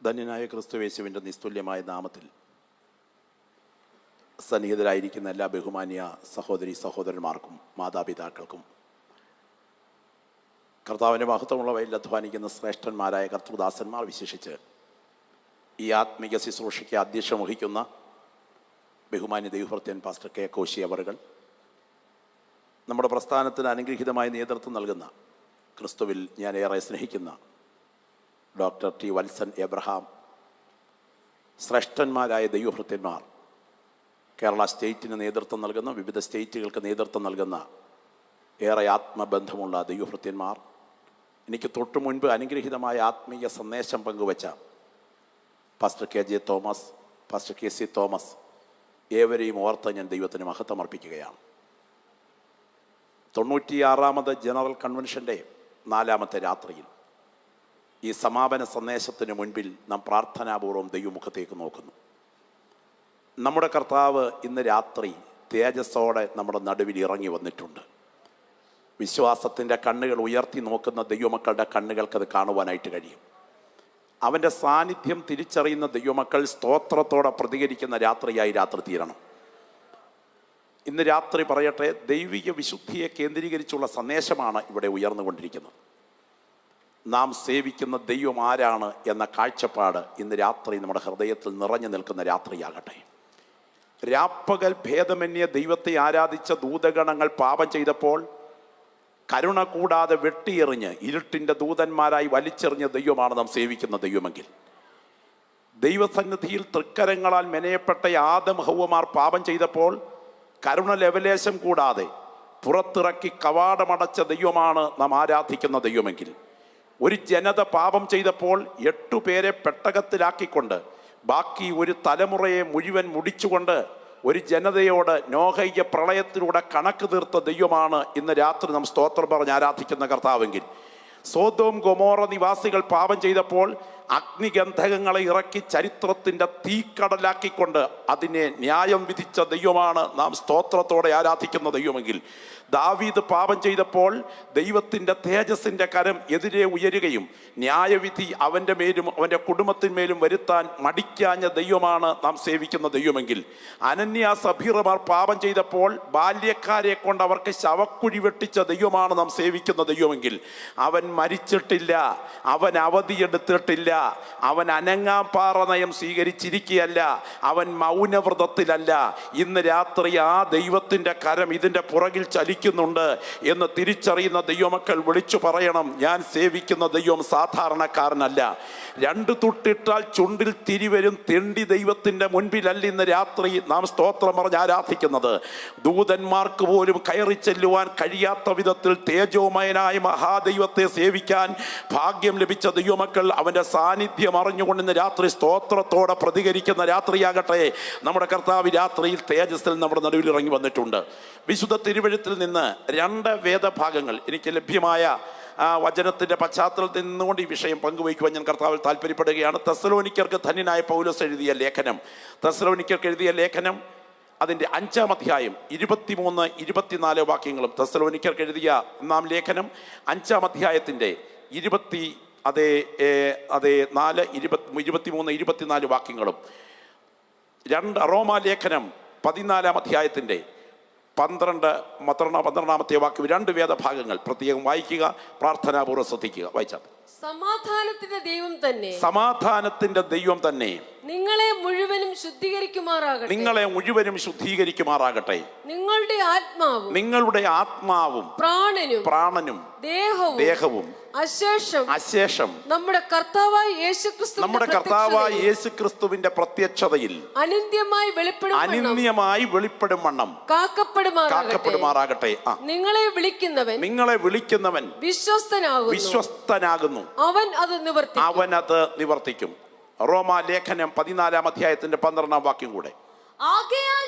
ധന്യനായ ക്രിസ്തുയേശുവിൻ്റെ നിസ്തുല്യമായ നാമത്തിൽ സന്നിഹിതരായിരിക്കുന്ന എല്ലാ ബഹുമാന്യ സഹോദരി സഹോദരന്മാർക്കും മാതാപിതാക്കൾക്കും കർത്താവിൻ്റെ മഹത്വമുള്ളവയിൽ അധ്വാനിക്കുന്ന ശ്രേഷ്ഠന്മാരായ കർത്തൃദാസന്മാർ വിശേഷിച്ച് ഈ ആത്മീക ശുശ്രൂഷയ്ക്ക് അധ്യക്ഷം വഹിക്കുന്ന ബഹുമാന്യ ദൈവഭൃത്യൻ പാസ്റ്റർ കെ കോശി അവറുകൾ, നമ്മുടെ പ്രസ്ഥാനത്തിന് അനുഗ്രഹീതമായ നേതൃത്വം നൽകുന്ന ക്രിസ്തുവിൽ ഞാൻ ഏറെ സ്നേഹിക്കുന്ന ഡോക്ടർ ടി വത്സൻ എബ്രഹാം, ശ്രേഷ്ഠന്മാരായ ദൈവഭൃത്യന്മാർ, കേരള സ്റ്റേറ്റിന് നേതൃത്വം നൽകുന്ന, വിവിധ സ്റ്റേറ്റുകൾക്ക് നേതൃത്വം നൽകുന്ന ഏറെ ആത്മബന്ധമുള്ള ദൈവഭൃത്യന്മാർ, എനിക്ക് തൊട്ടു മുൻപ് അനുഗ്രഹീതമായ ആത്മീയ സന്ദേശം പങ്കുവച്ച pastor K J Thomas, pastor K C Thomas, ഏവരെയും ഓർത്ത് ഞാൻ ദൈവത്തിന് മഹത്വം അർപ്പിക്കുകയാണ്. 96ാമത് ജനറൽ കൺവെൻഷൻ്റെ 4ാമത്തെ രാത്രിയിൽ ഈ സമാപന സന്ദേശത്തിന് മുൻപിൽ നാം പ്രാർത്ഥനാപൂർവ്വം ദൈവമുഖത്തേക്ക് നോക്കുന്നു. നമ്മുടെ കർത്താവ് ഇന്ന് രാത്രി തേജസ്സോടെ നമ്മുടെ നടുവിൽ ഇറങ്ങി വന്നിട്ടുണ്ട്. വിശ്വാസത്തിൻ്റെ കണ്ണുകൾ ഉയർത്തി നോക്കുന്ന ദൈവമക്കളുടെ കണ്ണുകൾക്കത് കാണുവാനായിട്ട് കഴിയും. അവൻ്റെ സാന്നിധ്യം തിരിച്ചറിയുന്ന ദൈവമക്കൾ സ്തോത്രത്തോടെ പ്രതികരിക്കുന്ന രാത്രിയായി രാത്രി തീരണം. ഇന്ന് രാത്രി പറയട്ടെ, ദൈവിക വിശുദ്ധിയെ കേന്ദ്രീകരിച്ചുള്ള സന്ദേശമാണ് ഇവിടെ ഉയർന്നുകൊണ്ടിരിക്കുന്നത്. നാം സേവിക്കുന്ന ദൈവം ആരാണ് എന്ന കാഴ്ചപ്പാട് ഇന്ന് രാത്രി നമ്മുടെ ഹൃദയത്തിൽ നിറഞ്ഞു നിൽക്കുന്ന രാത്രിയാകട്ടെ. രാപ്പകൽ ഭേദമന്യേ ദൈവത്തെ ആരാധിച്ച ദൂതഗണങ്ങൾ പാപം ചെയ്തപ്പോൾ കരുണ കൂടാതെ വെട്ടിയെറിഞ്ഞ് ഇരുട്ടിൻ്റെ ദൂതന്മാരായി വലിച്ചെറിഞ്ഞ ദൈവമാണ് നാം സേവിക്കുന്ന ദൈവമെങ്കിൽ, ദൈവസന്നിധിയിൽ തൃക്കരങ്ങളാൽ മെനയപ്പെട്ട ആദം ഹൗവമാർ പാപം ചെയ്തപ്പോൾ കരുണ ലെവലേശം കൂടാതെ പുറത്തിറക്കി കവാടമടച്ച ദൈവമാണ് നാം ആരാധിക്കുന്ന ദൈവമെങ്കിൽ, ഒരു ജനത പാപം ചെയ്തപ്പോൾ 8 പേരെ പെട്ടകത്തിലാക്കിക്കൊണ്ട് ബാക്കി ഒരു തലമുറയെ മുഴുവൻ മുടിച്ചുകൊണ്ട് ഒരു ജനതയോട് നോഹയ്യ പ്രളയത്തിലൂടെ കണക്ക് തീർത്ത ദൈവമാണ് ഇന്ന് രാത്രി നാം സ്തോത്രം പറഞ്ഞ് ആരാധിക്കുന്ന കർത്താവെങ്കിൽ, സോദോം ഗൊമോറ നിവാസികൾ പാപം ചെയ്തപ്പോൾ അഗ്നിഗന്ധകങ്ങളെ ഇറക്കി ചരിത്രത്തിൻ്റെ തീക്കടലാക്കിക്കൊണ്ട് അതിനെ ന്യായം വിധിച്ച ദൈവമാണ് നാം സ്തോത്രത്തോടെ ആരാധിക്കുന്ന ദൈവമെങ്കിൽ, ദാവീദ് പാപം ചെയ്തപ്പോൾ ദൈവത്തിൻ്റെ തേജസ്സിൻ്റെ കരം എതിരെ ഉയരുകയും ന്യായവിധി അവൻ്റെ മേലും അവൻ്റെ കുടുംബത്തിന്മേലും വരുത്താൻ മടിക്കാഞ്ഞ ദൈവമാണ് നാം സേവിക്കുന്ന ദൈവമെങ്കിൽ, അനന്യ സഭീറമാർ പാപം ചെയ്തപ്പോൾ ബാല്യക്കാരെ കൊണ്ട് അവർക്ക് ശവക്കുഴി വെട്ടിച്ച ദൈവമാണ് നാം സേവിക്കുന്ന ദൈവമെങ്കിൽ, അവൻ മരിച്ചിട്ടില്ല, അവൻ അവധിയെടുത്തിട്ടില്ല, അവൻ അനങ്ങാപ്പാറ നയം സ്വീകരിച്ചിരിക്കുകയല്ല, അവൻ മൗനവ്രതത്തിലല്ല. ഇന്ന് രാത്രി ആ ദൈവത്തിൻ്റെ കരം ഇതിൻ്റെ പുറകിൽ ചലിക്കുന്നുണ്ട് എന്ന് തിരിച്ചറിയുന്ന ദൈവമക്കൾ വിളിച്ചു പറയണം, ഞാൻ സേവിക്കുന്ന ദൈവം സാധാരണക്കാരനല്ല. 2 തുട്ടിട്ടാൽ ചുണ്ടിൽ തിരിവരും തെണ്ടി ദൈവത്തിൻ്റെ മുൻപിലല്ല ഇന്ന് രാത്രി നാം സ്തോത്രം പറഞ്ഞ് ആരാധിക്കുന്നത്. ദൂതന്മാർക്ക് പോലും കയറി ചെല്ലുവാൻ കഴിയാത്ത വിധത്തിൽ തേജോമയനായ മഹാദൈവത്തെ സേവിക്കാൻ ഭാഗ്യം ലഭിച്ച ദൈവമക്കൾ അവൻ്റെ സാന്നിധ്യം അറിഞ്ഞുകൊണ്ട് ഇന്ന് രാത്രി സ്തോത്രത്തോടെ പ്രതികരിക്കുന്ന രാത്രിയാകട്ടെ. നമ്മുടെ കർത്താവ് രാത്രിയിൽ തേജസ്സിൽ നമ്മുടെ നടുവിൽ ഇറങ്ങി വന്നിട്ടുണ്ട്. വിശുദ്ധ തിരുവെഴുത്തിൽ നിന്ന് 2 വേദഭാഗങ്ങൾ എനിക്ക് ലഭ്യമായ വചനത്തിൻ്റെ പശ്ചാത്തലത്തിൽ നിന്നുകൊണ്ട് ഈ വിഷയം പങ്കുവയ്ക്കുവാൻ ഞാൻ കർത്താവിൽ താല്പര്യപ്പെടുകയാണ്. തെസ്സലോനിക്കർക്ക് ധന്യനായ പൗലോസ് എഴുതിയ ലേഖനം, തെസ്സലോനിക്കർക്ക് എഴുതിയ ലേഖനം അതിൻ്റെ 5ാം അധ്യായം 23, 24 വാക്യങ്ങളും, തെസ്സലോനിക്കർക്ക് എഴുതിയ 1-ാം ലേഖനം 5ാം അധ്യായത്തിൻ്റെ 4, 23, 24 വാക്യങ്ങളും, റോമാ ലേഖനം 14-ാം അധ്യായത്തിൻ്റെ 12-ാമത്തെ വാക്യം, 2 വേദഭാഗങ്ങൾ പ്രത്യേകം വായിക്കുക, പ്രാർത്ഥനാപൂർവ്വം ശ്രദ്ധിക്കുക. വായിച്ചാൽ സമാധാനത്തിന്റെ ദൈവം തന്നെ, സമാധാനത്തിന്റെ ദൈവം തന്നെ നിങ്ങളെ മുഴുവനും ശുദ്ധീകരിക്കുമാറാകട്ടെ, നിങ്ങളെ മുഴുവനും ശുദ്ധീകരിക്കുമാറാകട്ടെ. നിങ്ങളുടെ ആത്മാവും പ്രാണനും ദേഹവും അശേഷം നമ്മുടെ കർത്താവായ യേശുക്രിസ്തുവിന്റെ പ്രത്യക്ഷതയിൽ അനിന്ദ്യമായി വെളിപ്പെടും വണ്ണം കാക്കപ്പെടുമാറാകട്ടെ. നിങ്ങളെ വിളിക്കുന്നവൻ വിശ്വസ്തനാകുന്നു, അവൻ അത് നിവർത്തിക്കും. റോമാ ലേഖനം 14-ാം അധ്യായത്തിന്റെ 12-ാം വാക്യം കൂടെ, ആകയാൽ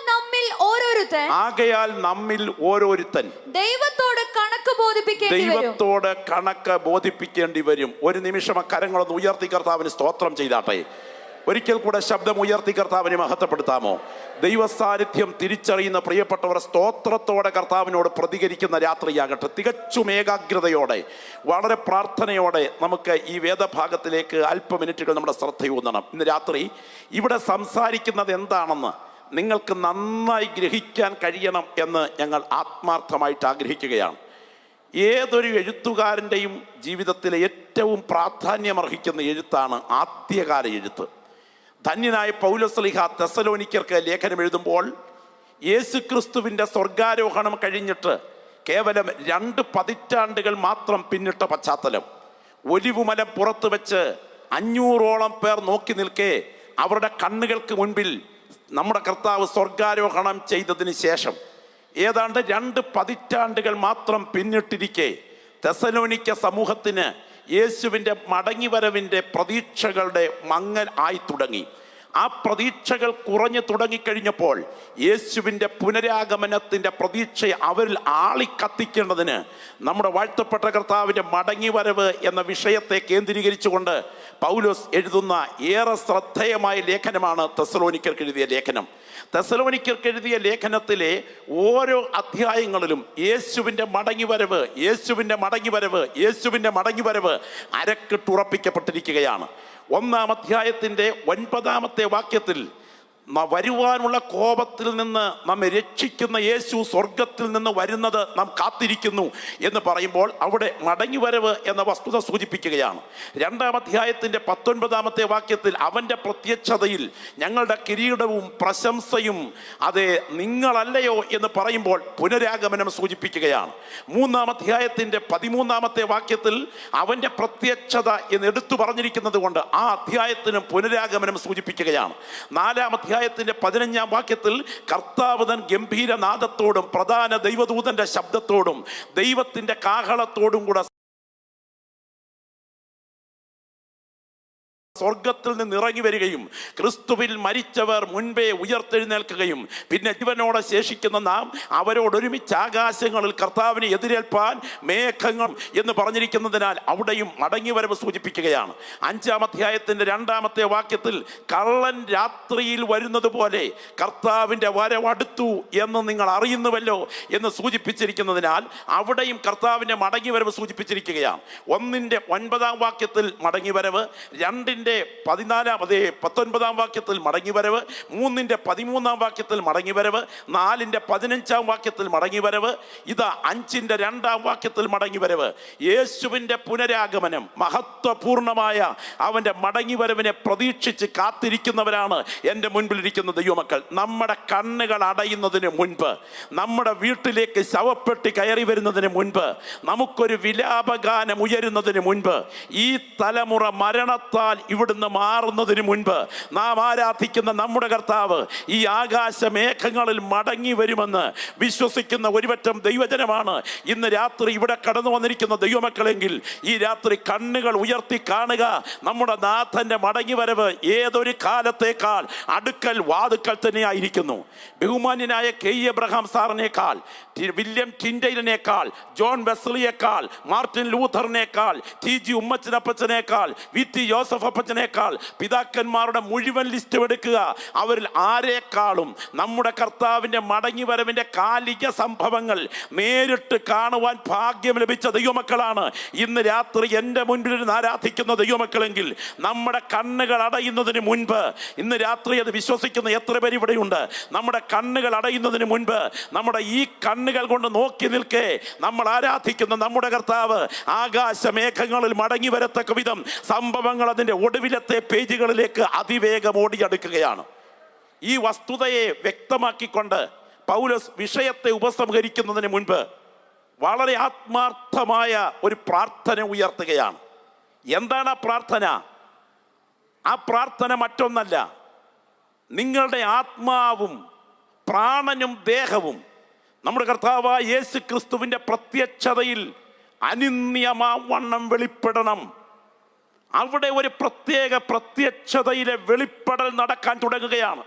നമ്മിൽ ഓരോരുത്തൻ ദൈവത്തോട് കണക്ക് ബോധിപ്പിക്കേണ്ടി വരും. ഒരു നിമിഷം കരങ്ങളൊന്ന് ഉയർത്തി കർത്താവിന് സ്തോത്രം ചെയ്താട്ടെ. ഒരിക്കൽ കൂടെ ശബ്ദം ഉയർത്തി കർത്താവിനെ മഹത്വപ്പെടുത്താമോ? ദൈവസാന്നിധ്യം തിരിച്ചറിയുന്ന പ്രിയപ്പെട്ടവർ സ്തോത്രത്തോടെ കർത്താവിനോട് പ്രതികരിക്കുന്ന രാത്രിയാകട്ടെ. തികച്ചും ഏകാഗ്രതയോടെ, വളരെ പ്രാർത്ഥനയോടെ നമുക്ക് ഈ വേദഭാഗത്തിലേക്ക് അല്പമിനിറ്റുകൾ നമ്മുടെ ശ്രദ്ധയൂന്നണം. ഇന്ന് രാത്രി ഇവിടെ സംസാരിക്കുന്നത് എന്താണെന്ന് നിങ്ങൾക്ക് നന്നായി ഗ്രഹിക്കാൻ കഴിയണം എന്ന് ഞങ്ങൾ ആത്മാർത്ഥമായിട്ട് ആഗ്രഹിക്കുകയാണ്. ഏതൊരു എഴുത്തുകാരൻ്റെയും ജീവിതത്തിലെ ഏറ്റവും പ്രാധാന്യമർഹിക്കുന്ന എഴുത്താണ് ആദ്യകാല എഴുത്ത്. ധന്യനായ പൗലോസ്ലീഹ തെസ്സലോനിക്കർക്ക് ലേഖനം എഴുതുമ്പോൾ യേശുക്രിസ്തുവിൻ്റെ സ്വർഗാരോഹണം കഴിഞ്ഞിട്ട് കേവലം 2 പതിറ്റാണ്ടുകൾ മാത്രം പിന്നിട്ട പശ്ചാത്തലം, ഒലിവുമലം പുറത്തു വെച്ച് 500ഓളം പേർ നോക്കി നിൽക്കെ അവരുടെ കണ്ണുകൾക്ക് മുൻപിൽ നമ്മുടെ കർത്താവ് സ്വർഗാരോഹണം ചെയ്തതിന് ശേഷം ഏതാണ്ട് 2 പതിറ്റാണ്ടുകൾ മാത്രം പിന്നിട്ടിരിക്കെ തെസ്സലോനിക്ക സമൂഹത്തിന് യേശുവിൻ്റെ മടങ്ങിവരവിൻ്റെ പ്രതീക്ഷകളുടെ മങ്ങൽ ആയി തുടങ്ങി. ആ പ്രതീക്ഷകൾ കുറഞ്ഞു തുടങ്ങിക്കഴിഞ്ഞപ്പോൾ യേശുവിൻ്റെ പുനരാഗമനത്തിൻ്റെ പ്രതീക്ഷയെ അവരിൽ ആളിക്കത്തിക്കേണ്ടതിന് നമ്മുടെ വാഴ്ത്തപ്പെട്ട കർത്താവിൻ്റെ മടങ്ങിവരവ് എന്ന വിഷയത്തെ കേന്ദ്രീകരിച്ചുകൊണ്ട് പൗലോസ് എഴുതുന്ന ഏറെ ശ്രദ്ധേയമായ ലേഖനമാണ് തെസ്സലോനിക്കർക്ക് എഴുതിയ ലേഖനം. തെസ്സലോനിക്കർക്ക് എഴുതിയ ലേഖനത്തിലെ ഓരോ അധ്യായങ്ങളിലും യേശുവിൻ്റെ മടങ്ങിവരവ്, യേശുവിൻ്റെ മടങ്ങിവരവ്, യേശുവിൻ്റെ മടങ്ങിവരവ് അരക്കിട്ടുറപ്പിക്കപ്പെട്ടിരിക്കുകയാണ്. 1-ാം അധ്യായത്തിൻ്റെ 9-ാമത്തെ വാക്യത്തിൽ വരുവാനുള്ള കോപത്തിൽ നിന്ന് നമ്മെ രക്ഷിക്കുന്ന യേശു സ്വർഗത്തിൽ നിന്ന് വരുന്നത് നാം കാത്തിരിക്കുന്നു എന്ന് പറയുമ്പോൾ അവിടെ മടങ്ങിവരവ് എന്ന വസ്തുത സൂചിപ്പിക്കുകയാണ്. 2-ാം അധ്യായത്തിൻ്റെ 19-ാമത്തെ വാക്യത്തിൽ അവൻ്റെ പ്രത്യക്ഷതയിൽ ഞങ്ങളുടെ കിരീടവും പ്രശംസയും അതെ നിങ്ങളല്ലയോ എന്ന് പറയുമ്പോൾ പുനരാഗമനം സൂചിപ്പിക്കുകയാണ്. 3-ാം അധ്യായത്തിൻ്റെ 13-ാമത്തെ വാക്യത്തിൽ അവൻ്റെ പ്രത്യക്ഷത എന്ന് എടുത്തു പറഞ്ഞിരിക്കുന്നത് കൊണ്ട് ആ അധ്യായത്തിനും പുനരാഗമനം സൂചിപ്പിക്കുകയാണ്. 4-ാം അധ്യായത്തിൻ്റെ 15-ാം വാക്യത്തിൽ കർത്താവ് തൻ ഗംഭീരനാദത്തോടും പ്രധാന ദൈവദൂതന്റെ ശബ്ദത്തോടും ദൈവത്തിന്റെ കാഹളത്തോടും കൂടെ സ്വർഗത്തിൽ നിന്ന് ഇറങ്ങി വരികയും ക്രിസ്തുവിൽ മരിച്ചവർ മുൻപേ ഉയർത്തെഴുന്നേൽക്കുകയും പിന്നെ ജീവനോടെ ശേഷിക്കുന്ന നാം അവരോടൊരുമിച്ച് ആകാശങ്ങളിൽ കർത്താവിനെ എതിരേൽപ്പാൻ മേഘങ്ങൾ എന്ന് പറഞ്ഞിരിക്കുന്നതിനാൽ അവിടെയും മടങ്ങിവരവ് സൂചിപ്പിക്കുകയാണ്. 5-ാം അധ്യായത്തിൻ്റെ 2-ാമത്തെ വാക്യത്തിൽ കള്ളൻ രാത്രിയിൽ വരുന്നത് പോലെ കർത്താവിൻ്റെ വരവ് അടുത്തു എന്ന് നിങ്ങൾ അറിയുന്നുവല്ലോ എന്ന് സൂചിപ്പിച്ചിരിക്കുന്നതിനാൽ അവിടെയും കർത്താവിൻ്റെ മടങ്ങിവരവ് സൂചിപ്പിച്ചിരിക്കുകയാണ്. 1-ന്റെ 9-ാം വാക്യത്തിൽ മടങ്ങിവരവ്, 2-ന്റെ 19-ാം വാക്യത്തിൽ മടങ്ങിവരവ്, 3-ന്റെ 13-ാം വാക്യത്തിൽ മടങ്ങിവരവ്, 4-ന്റെ 15-ാം വാക്യത്തിൽ മടങ്ങിവരവ്, ഇതാ 5-ന്റെ 2-ാം വാക്യത്തിൽ മടങ്ങിവരവ്. യേശുവിൻ്റെ പുനരാഗമനം, മഹത്വപൂർണമായ അവൻ്റെ മടങ്ങിവരവിനെ പ്രതീക്ഷിച്ച് കാത്തിരിക്കുന്നവരാണ് എൻ്റെ മുൻപിലിരിക്കുന്ന ദൈവമക്കൾ. നമ്മുടെ കണ്ണുകൾ അടയുന്നതിന് മുൻപ്, നമ്മുടെ വീട്ടിലേക്ക് ശവപ്പെട്ടി കയറി വരുന്നതിന് മുൻപ്, നമുക്കൊരു വിലാപഗാനം ഉയരുന്നതിന് മുൻപ്, ഈ തലമുറ മരണത്താൽ ഇവിടുന്ന് മാറുന്നതിന് മുൻപ് നാം ആരാധിക്കുന്ന നമ്മുടെ കർത്താവ് ഈ ആകാശമേഘങ്ങളിൽ മടങ്ങി വരുമെന്ന് വിശ്വസിക്കുന്ന ഒരുപറ്റം ദൈവജനമാണ് ഇന്ന് രാത്രി ഇവിടെ കടന്നു വന്നിരിക്കുന്ന ദൈവമക്കളെങ്കിൽ ഈ രാത്രി കണ്ണുകൾ ഉയർത്തി കാണുക. നമ്മുടെ നാഥന്റെ മടങ്ങി വരവ് ഏതൊരു കാലത്തേക്കാൾ അടുക്കൽ വാതുക്കൽ തന്നെയായിരിക്കുന്നു. ബഹുമാന്യനായ കെ എബ്രഹാം സാറിനേക്കാൾ, വില്യം ടിൻഡൈലിനേക്കാൾ, ജോൺ വെസ്ലിയേക്കാൾ, മാർട്ടിൻ ലൂഥറിനേക്കാൾ, TG ഉമ്മച്ചനപ്പച്ചനേക്കാൾ, VT ജോസഫ് അപ്പച്ചനേക്കാൾ, പിതാക്കന്മാരുടെ മുഴുവൻ ലിസ്റ്റ് എടുക്കുക, അവരിൽ ആരെക്കാളും നമ്മുടെ കർത്താവിൻ്റെ മടങ്ങിവരവിൻ്റെ കാലിക സംഭവങ്ങൾ നേരിട്ട് കാണുവാൻ ഭാഗ്യം ലഭിച്ച ദൈവമക്കളാണ് ഇന്ന് രാത്രി എൻ്റെ മുൻപിലിരുന്ന് ആരാധിക്കുന്ന ദൈവമക്കളെങ്കിൽ നമ്മുടെ കണ്ണുകൾ അടയുന്നതിന് മുൻപ്, ഇന്ന് രാത്രി അത് വിശ്വസിക്കുന്ന എത്ര പേര് ഇവിടെയുണ്ട്? നമ്മുടെ കണ്ണുകൾ അടയുന്നതിന് മുൻപ്, നമ്മുടെ ഈ കണ്ണുകൾ കൊണ്ട് നോക്കി നിൽക്കെ നമ്മൾ ആരാധിക്കുന്ന നമ്മുടെ കർത്താവ് ആകാശമേഘങ്ങളിൽ മടങ്ങി വരത്തക്ക വിധം സംഭവങ്ങൾ അതിൻ്റെ ഒടുവിലത്തെ പേജുകളിലേക്ക് അതിവേഗം ഓടിയെടുക്കുകയാണ്. ഈ വസ്തുതയെ വ്യക്തമാക്കിക്കൊണ്ട് പൗലോസ് വിഷയത്തെ ഉപസംഹരിക്കുന്നതിന് മുൻപ് വളരെ ആത്മാർത്ഥമായ ഒരു പ്രാർത്ഥന ഉയർത്തുകയാണ്. എന്താണ് ആ പ്രാർത്ഥന? ആ പ്രാർത്ഥന മറ്റൊന്നല്ല, നിങ്ങളുടെ ആത്മാവും പ്രാണനും ദേഹവും നമ്മുടെ കർത്താവായ യേശു ക്രിസ്തുവിൻ്റെ പ്രത്യക്ഷതയിൽ അനിന്യമാവണ്ണം വെളിപ്പെടണം. അവിടെ ഒരു പ്രത്യേക പ്രത്യക്ഷതയിലെ വെളിപ്പെടൽ നടക്കാൻ തുടങ്ങുകയാണ്.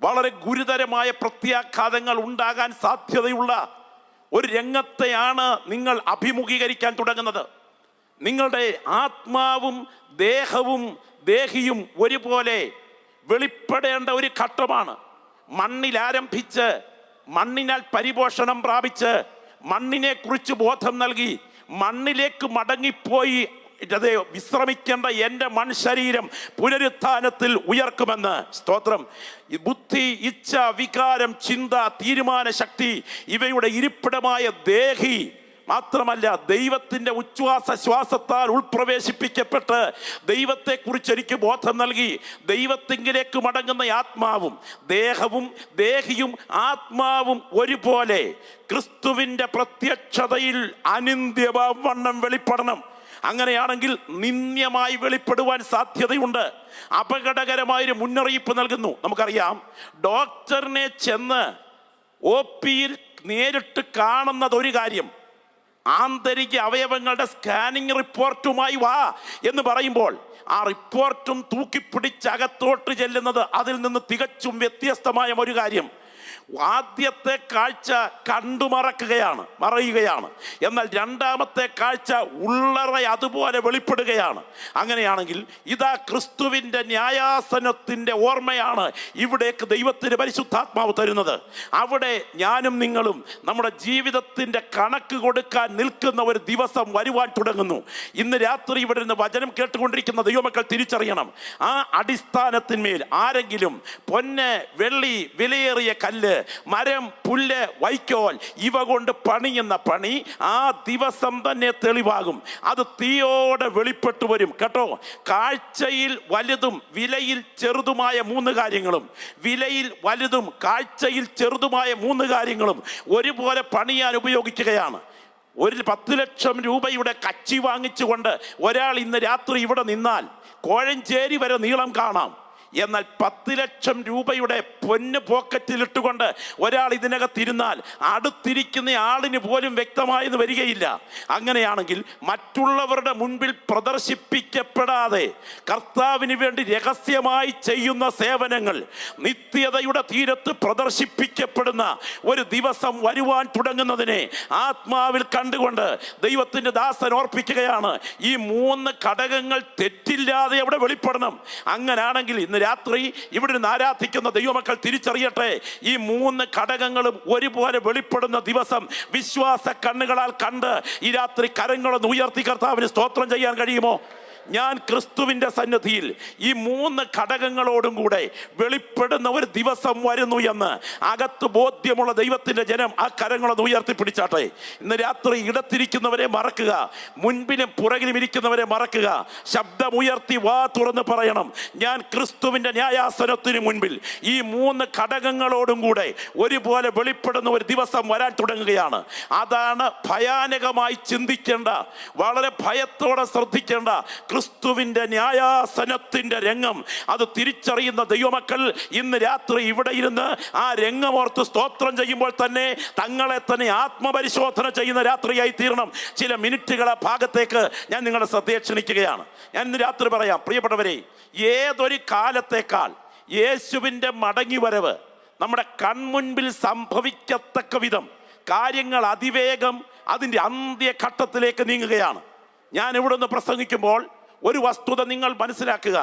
വളരെ ഗുരുതരമായ പ്രത്യാഘാതങ്ങൾ ഉണ്ടാകാൻ സാധ്യതയുള്ള ഒരു രംഗത്തെയാണ് നിങ്ങൾ അഭിമുഖീകരിക്കാൻ തുടങ്ങുന്നത്. നിങ്ങളുടെ ആത്മാവും ദേഹിയും ഒരുപോലെ വെളിപ്പെടേണ്ട ഒരു ഘട്ടമാണ്. മണ്ണിൽ ആരംഭിച്ച് മണ്ണിനാൽ പരിപോഷണം പ്രാപിച്ച് മണ്ണിനെ കുറിച്ച് ബോധം നൽകി മണ്ണിലേക്ക് മടങ്ങിപ്പോയി അത് വിശ്രമിക്കേണ്ട എൻ്റെ മൺശരീരം പുനരുത്ഥാനത്തിൽ ഉയർക്കുമെന്ന്. സ്തോത്രം. ബുദ്ധി, ഇച്ഛ, വികാരം, ചിന്ത, തീരുമാന ശക്തി ഇവയുടെ ഇരിപ്പിടമായ ദേഹി മാത്രമല്ല, ദൈവത്തിൻ്റെ ഉച്ഛ്വാസ ശ്വാസത്താൽ ഉൾപ്രവേശിപ്പിക്കപ്പെട്ട് ദൈവത്തെക്കുറിച്ച് എനിക്ക് ബോധം നൽകി ദൈവത്തിങ്കിലേക്ക് മടങ്ങുന്ന ആത്മാവും ദേഹിയും ആത്മാവും ഒരുപോലെ ക്രിസ്തുവിൻ്റെ പ്രത്യക്ഷതയിൽ അനിന്ത്യവണ്ണം വെളിപ്പെടണം. അങ്ങനെയാണെങ്കിൽ നിന്ദ്യമായി വെളിപ്പെടുവാൻ സാധ്യതയുണ്ട്. അപകടകരമായൊരു മുന്നറിയിപ്പ് നൽകുന്നു. നമുക്കറിയാം, ഡോക്ടറിനെ ചെന്ന് OP-യിൽ നേരിട്ട് കാണുന്നത് ഒരു കാര്യം, ആന്തരിക അവയവങ്ങളുടെ സ്കാനിങ് റിപ്പോർട്ടുമായി വാ എന്ന് പറയുമ്പോൾ ആ റിപ്പോർട്ടും തൂക്കിപ്പിടിച്ച് അകത്തോട്ട് ചെല്ലുന്നത് അതിൽ നിന്ന് തികച്ചും വ്യത്യസ്തമായ ഒരു കാര്യം. ആദ്യത്തെ കാഴ്ച മറയുകയാണ്. എന്നാൽ രണ്ടാമത്തെ കാഴ്ച ഉള്ളറ അതുപോലെ വെളിപ്പെടുകയാണ്. അങ്ങനെയാണെങ്കിൽ ഇതാ ക്രിസ്തുവിൻ്റെ ന്യായാസനത്തിൻ്റെ ഓർമ്മയാണ് ഇവിടേക്ക് ദൈവത്തിന് പരിശുദ്ധാത്മാവ് തരുന്നത്. അവിടെ ഞാനും നിങ്ങളും നമ്മുടെ ജീവിതത്തിൻ്റെ കണക്ക് കൊടുക്കാൻ നിൽക്കുന്ന ഒരു ദിവസം വരുവാൻ തുടങ്ങുന്നു. ഇന്ന് രാത്രി ഇവിടെ നിന്ന് വചനം കേട്ടുകൊണ്ടിരിക്കുന്ന ദൈവമക്കൾ തിരിച്ചറിയണം, ആ അടിസ്ഥാനത്തിന്മേൽ ആരെങ്കിലും പൊന്ന്, വെള്ളി, വിലയേറിയ കല്ല്, മരം, പുല്ല്, വൈക്കോൽ ഇവ കൊണ്ട് പണിയുന്ന പണി ആ ദിവസം തന്നെ തെളിവാകും. അത് തീയോടെ വെളിപ്പെട്ടു വരും കേട്ടോ. കാഴ്ചയിൽ വലുതും വിലയിൽ ചെറുതുമായ 3 കാര്യങ്ങളും, വിലയിൽ വലുതും കാഴ്ചയിൽ ചെറുതുമായ 3 കാര്യങ്ങളും ഒരുപോലെ പണിയാൻ ഉപയോഗിക്കുകയാണ്. ഒരു 10 ലക്ഷം രൂപയുടെ കച്ചി വാങ്ങിച്ചുകൊണ്ട് ഒരാൾ ഇന്ന് രാത്രി ഇവിടെ നിന്നാൽ കോഴഞ്ചേരി വരെ നീളം കാണാം. എന്നാൽ 10 ലക്ഷം രൂപയുടെ പൊന്ന് പോക്കറ്റിലിട്ടുകൊണ്ട് ഒരാൾ ഇതിനകത്തിരുന്നാൽ അടുത്തിരിക്കുന്ന ആളിന് പോലും വ്യക്തമായെന്ന് വരികയില്ല. അങ്ങനെയാണെങ്കിൽ മറ്റുള്ളവരുടെ മുൻപിൽ പ്രദർശിപ്പിക്കപ്പെടാതെ കർത്താവിന് വേണ്ടി രഹസ്യമായി ചെയ്യുന്ന സേവനങ്ങൾ നിത്യതയുടെ തീരത്ത് പ്രദർശിപ്പിക്കപ്പെടുന്ന ഒരു ദിവസം വരുവാൻ തുടങ്ങുന്നതിനെ ആത്മാവിൽ കണ്ടുകൊണ്ട് ദൈവത്തിൻ്റെ ദാസൻ ഓർപ്പിക്കുകയാണ്, ഈ 3 ഘടകങ്ങൾ തെറ്റില്ലാതെ അവിടെ വെളിപ്പെടണം. അങ്ങനാണെങ്കിൽ ഇന്ന് രാത്രി ഇവിടെ നിന്ന് ആരാധിക്കുന്ന ദൈവമക്കൾ തിരിച്ചറിയട്ടെ, ഈ 3 ഘടകങ്ങളും ഒരുപോലെ വെളിപ്പെടുന്ന ദിവസം വിശ്വാസ കണ്ണുകളാൽ കണ്ട് ഈ രാത്രി കരങ്ങളൊന്ന് ഉയർത്തി കർത്താവിന് സ്തോത്രം ചെയ്യാൻ കഴിയുമോ? ഞാൻ ക്രിസ്തുവിൻ്റെ സന്നിധിയിൽ ഈ 3 ഘടകങ്ങളോടും കൂടെ വെളിപ്പെടുന്ന ഒരു ദിവസം വരുന്നു എന്ന് അകത്ത് ബോധ്യമുള്ള ദൈവത്തിൻ്റെ ജനം ആ കരങ്ങളൊന്ന് ഉയർത്തിപ്പിടിച്ചാട്ടെ. ഇന്ന് രാത്രി ഇടത്തിരിക്കുന്നവരെ മറക്കുക, മുൻപിലും പുറകിലും ഇരിക്കുന്നവരെ മറക്കുക. ശബ്ദമുയർത്തി വാ തുറന്ന് പറയണം, ഞാൻ ക്രിസ്തുവിൻ്റെ ന്യായാസനത്തിന് മുൻപിൽ ഈ 3 ഘടകങ്ങളോടും കൂടെ ഒരുപോലെ വെളിപ്പെടുന്ന ഒരു ദിവസം വരാൻ തുടങ്ങുകയാണ്. അതാണ് ഭയാനകമായി ചിന്തിക്കേണ്ട, വളരെ ഭയത്തോടെ ശ്രദ്ധിക്കേണ്ട ക്രിസ്തുവിൻ്റെ ന്യായാസനത്തിൻ്റെ രംഗം. അത് തിരിച്ചറിയുന്ന ദൈവമക്കൾ ഇന്ന് രാത്രി ഇവിടെ ഇരുന്ന് ആ രംഗമോർത്ത് സ്തോത്രം ചെയ്യുമ്പോൾ തന്നെ തങ്ങളെ തന്നെ ആത്മപരിശോധന ചെയ്യുന്ന രാത്രിയായി തീരണം. ചില മിനിറ്റുകൾ ആ ഭാഗത്തേക്ക് ഞാൻ നിങ്ങളുടെ ശ്രദ്ധയെ ക്ഷണിക്കുകയാണ്. ഞാൻ ഇന്ന് രാത്രി പറയാം, പ്രിയപ്പെട്ടവരെ, ഏതൊരു കാലത്തേക്കാൾ യേശുവിൻ്റെ മടങ്ങിവരവ് നമ്മുടെ കൺമുൻപിൽ സംഭവിക്കത്തക്ക വിധം കാര്യങ്ങൾ അതിവേഗം അതിൻ്റെ അന്ത്യഘട്ടത്തിലേക്ക് നീങ്ങുകയാണ്. ഞാൻ ഇവിടെ നിന്ന് പ്രസംഗിക്കുമ്പോൾ ഒരു വസ്തുത നിങ്ങൾ മനസ്സിലാക്കുക.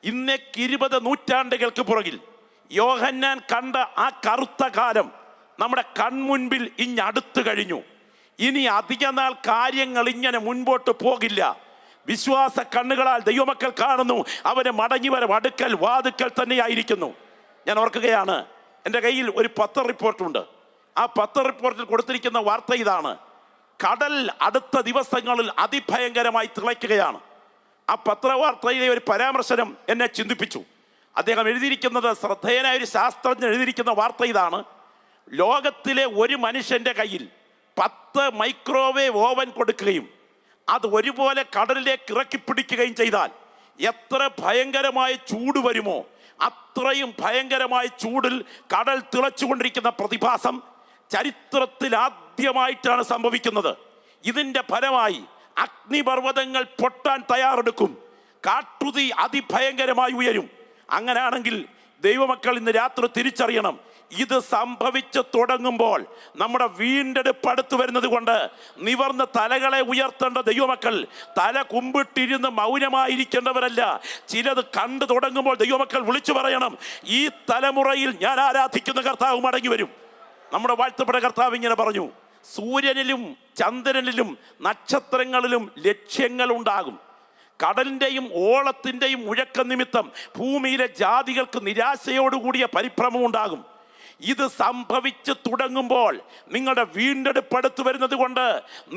ഇന്നേക്ക് 20 നൂറ്റാണ്ടുകൾക്ക് പുറകിൽ യോഹന്നാൻ കണ്ട ആ കറുത്ത കാലം നമ്മുടെ കൺമുൻപിൽ ഇഞ്ഞടുത്ത് കഴിഞ്ഞു. ഇനി അധിക നാൾ കാര്യങ്ങൾ ഇങ്ങനെ മുൻപോട്ട് പോകില്ല. വിശ്വാസ കണ്ണുകളാൽ ദൈവമക്കൾ കാണുന്നു, അവന് മടങ്ങിവരവ് അടുക്കൽ വാതുക്കൽ തന്നെയായിരിക്കുന്നു. ഞാൻ ഓർക്കുകയാണ്, എൻ്റെ കയ്യിൽ ഒരു പത്ര റിപ്പോർട്ടുണ്ട്. ആ പത്ര റിപ്പോർട്ടിൽ കൊടുത്തിരിക്കുന്ന വാർത്ത ഇതാണ്: കടൽ അടുത്ത ദിവസങ്ങളിൽ അതിഭയങ്കരമായി തിളയ്ക്കുകയാണ്. ആ പത്രവാർത്തയിലെ ഒരു പരാമർശനം എന്നെ ചിന്തിപ്പിച്ചു. അദ്ദേഹം എഴുതിയിരിക്കുന്നത്, ശ്രദ്ധേയനായ ഒരു ശാസ്ത്രജ്ഞൻ എഴുതിയിരിക്കുന്ന വാർത്ത ഇതാണ്: ലോകത്തിലെ ഒരു മനുഷ്യൻ്റെ കയ്യിൽ 10 മൈക്രോവേവ് ഓവൻ കൊടുക്കുകയും അത് ഒരുപോലെ കടലിലേക്ക് ഇറക്കി പിടിക്കുകയും ചെയ്താൽ എത്ര ഭയങ്കരമായ ചൂട് വരുമോ അത്രയും ഭയങ്കരമായ ചൂടിൽ കടൽ തിളച്ചുകൊണ്ടിരിക്കുന്ന പ്രതിഭാസം ചരിത്രത്തിൽ ആദ്യമായിട്ടാണ് സംഭവിക്കുന്നത്. ഇതിൻ്റെ ഫലമായി അഗ്നിപർവ്വതങ്ങൾ പൊട്ടാൻ തയ്യാറെടുക്കും, കാട്ടുതീ അതിഭയങ്കരമായി ഉയരും. അങ്ങനെയാണെങ്കിൽ ദൈവമക്കൾ ഇന്ന് രാത്രി തിരിച്ചറിയണം, ഇത് സംഭവിച്ചു തുടങ്ങുമ്പോൾ നമ്മുടെ വീണ്ടെടുപ്പ് അടുത്ത് വരുന്നത് കൊണ്ട് നിവർന്ന് തലകളെ ഉയർത്തേണ്ട ദൈവമക്കൾ തല കുമ്പിട്ടിരുന്ന് മൗനമായിരിക്കേണ്ടവരല്ല. ചിലത് കണ്ടു തുടങ്ങുമ്പോൾ ദൈവമക്കൾ വിളിച്ചു പറയണം, ഈ തലമുറയിൽ ഞാൻ ആരാധിക്കുന്ന കർത്താവ് മടങ്ങി വരും. നമ്മുടെ വാഴ്ത്തപ്പെട്ട കർത്താവ് ഇങ്ങനെ പറഞ്ഞു, സൂര്യനിലും ചന്ദ്രനിലും നക്ഷത്രങ്ങളിലും ലക്ഷ്യങ്ങളുണ്ടാകും. കടലിൻ്റെയും ഓളത്തിൻ്റെയും മുഴക്കം നിമിത്തം ഭൂമിയിലെ ജാതികൾക്ക് നിരാശയോടുകൂടിയ പരിഭ്രമം ഉണ്ടാകും. ഇത് സംഭവിച്ചു തുടങ്ങുമ്പോൾ നിങ്ങളുടെ വീണ്ടെടുപ്പ് അടുത്ത് വരുന്നത് കൊണ്ട്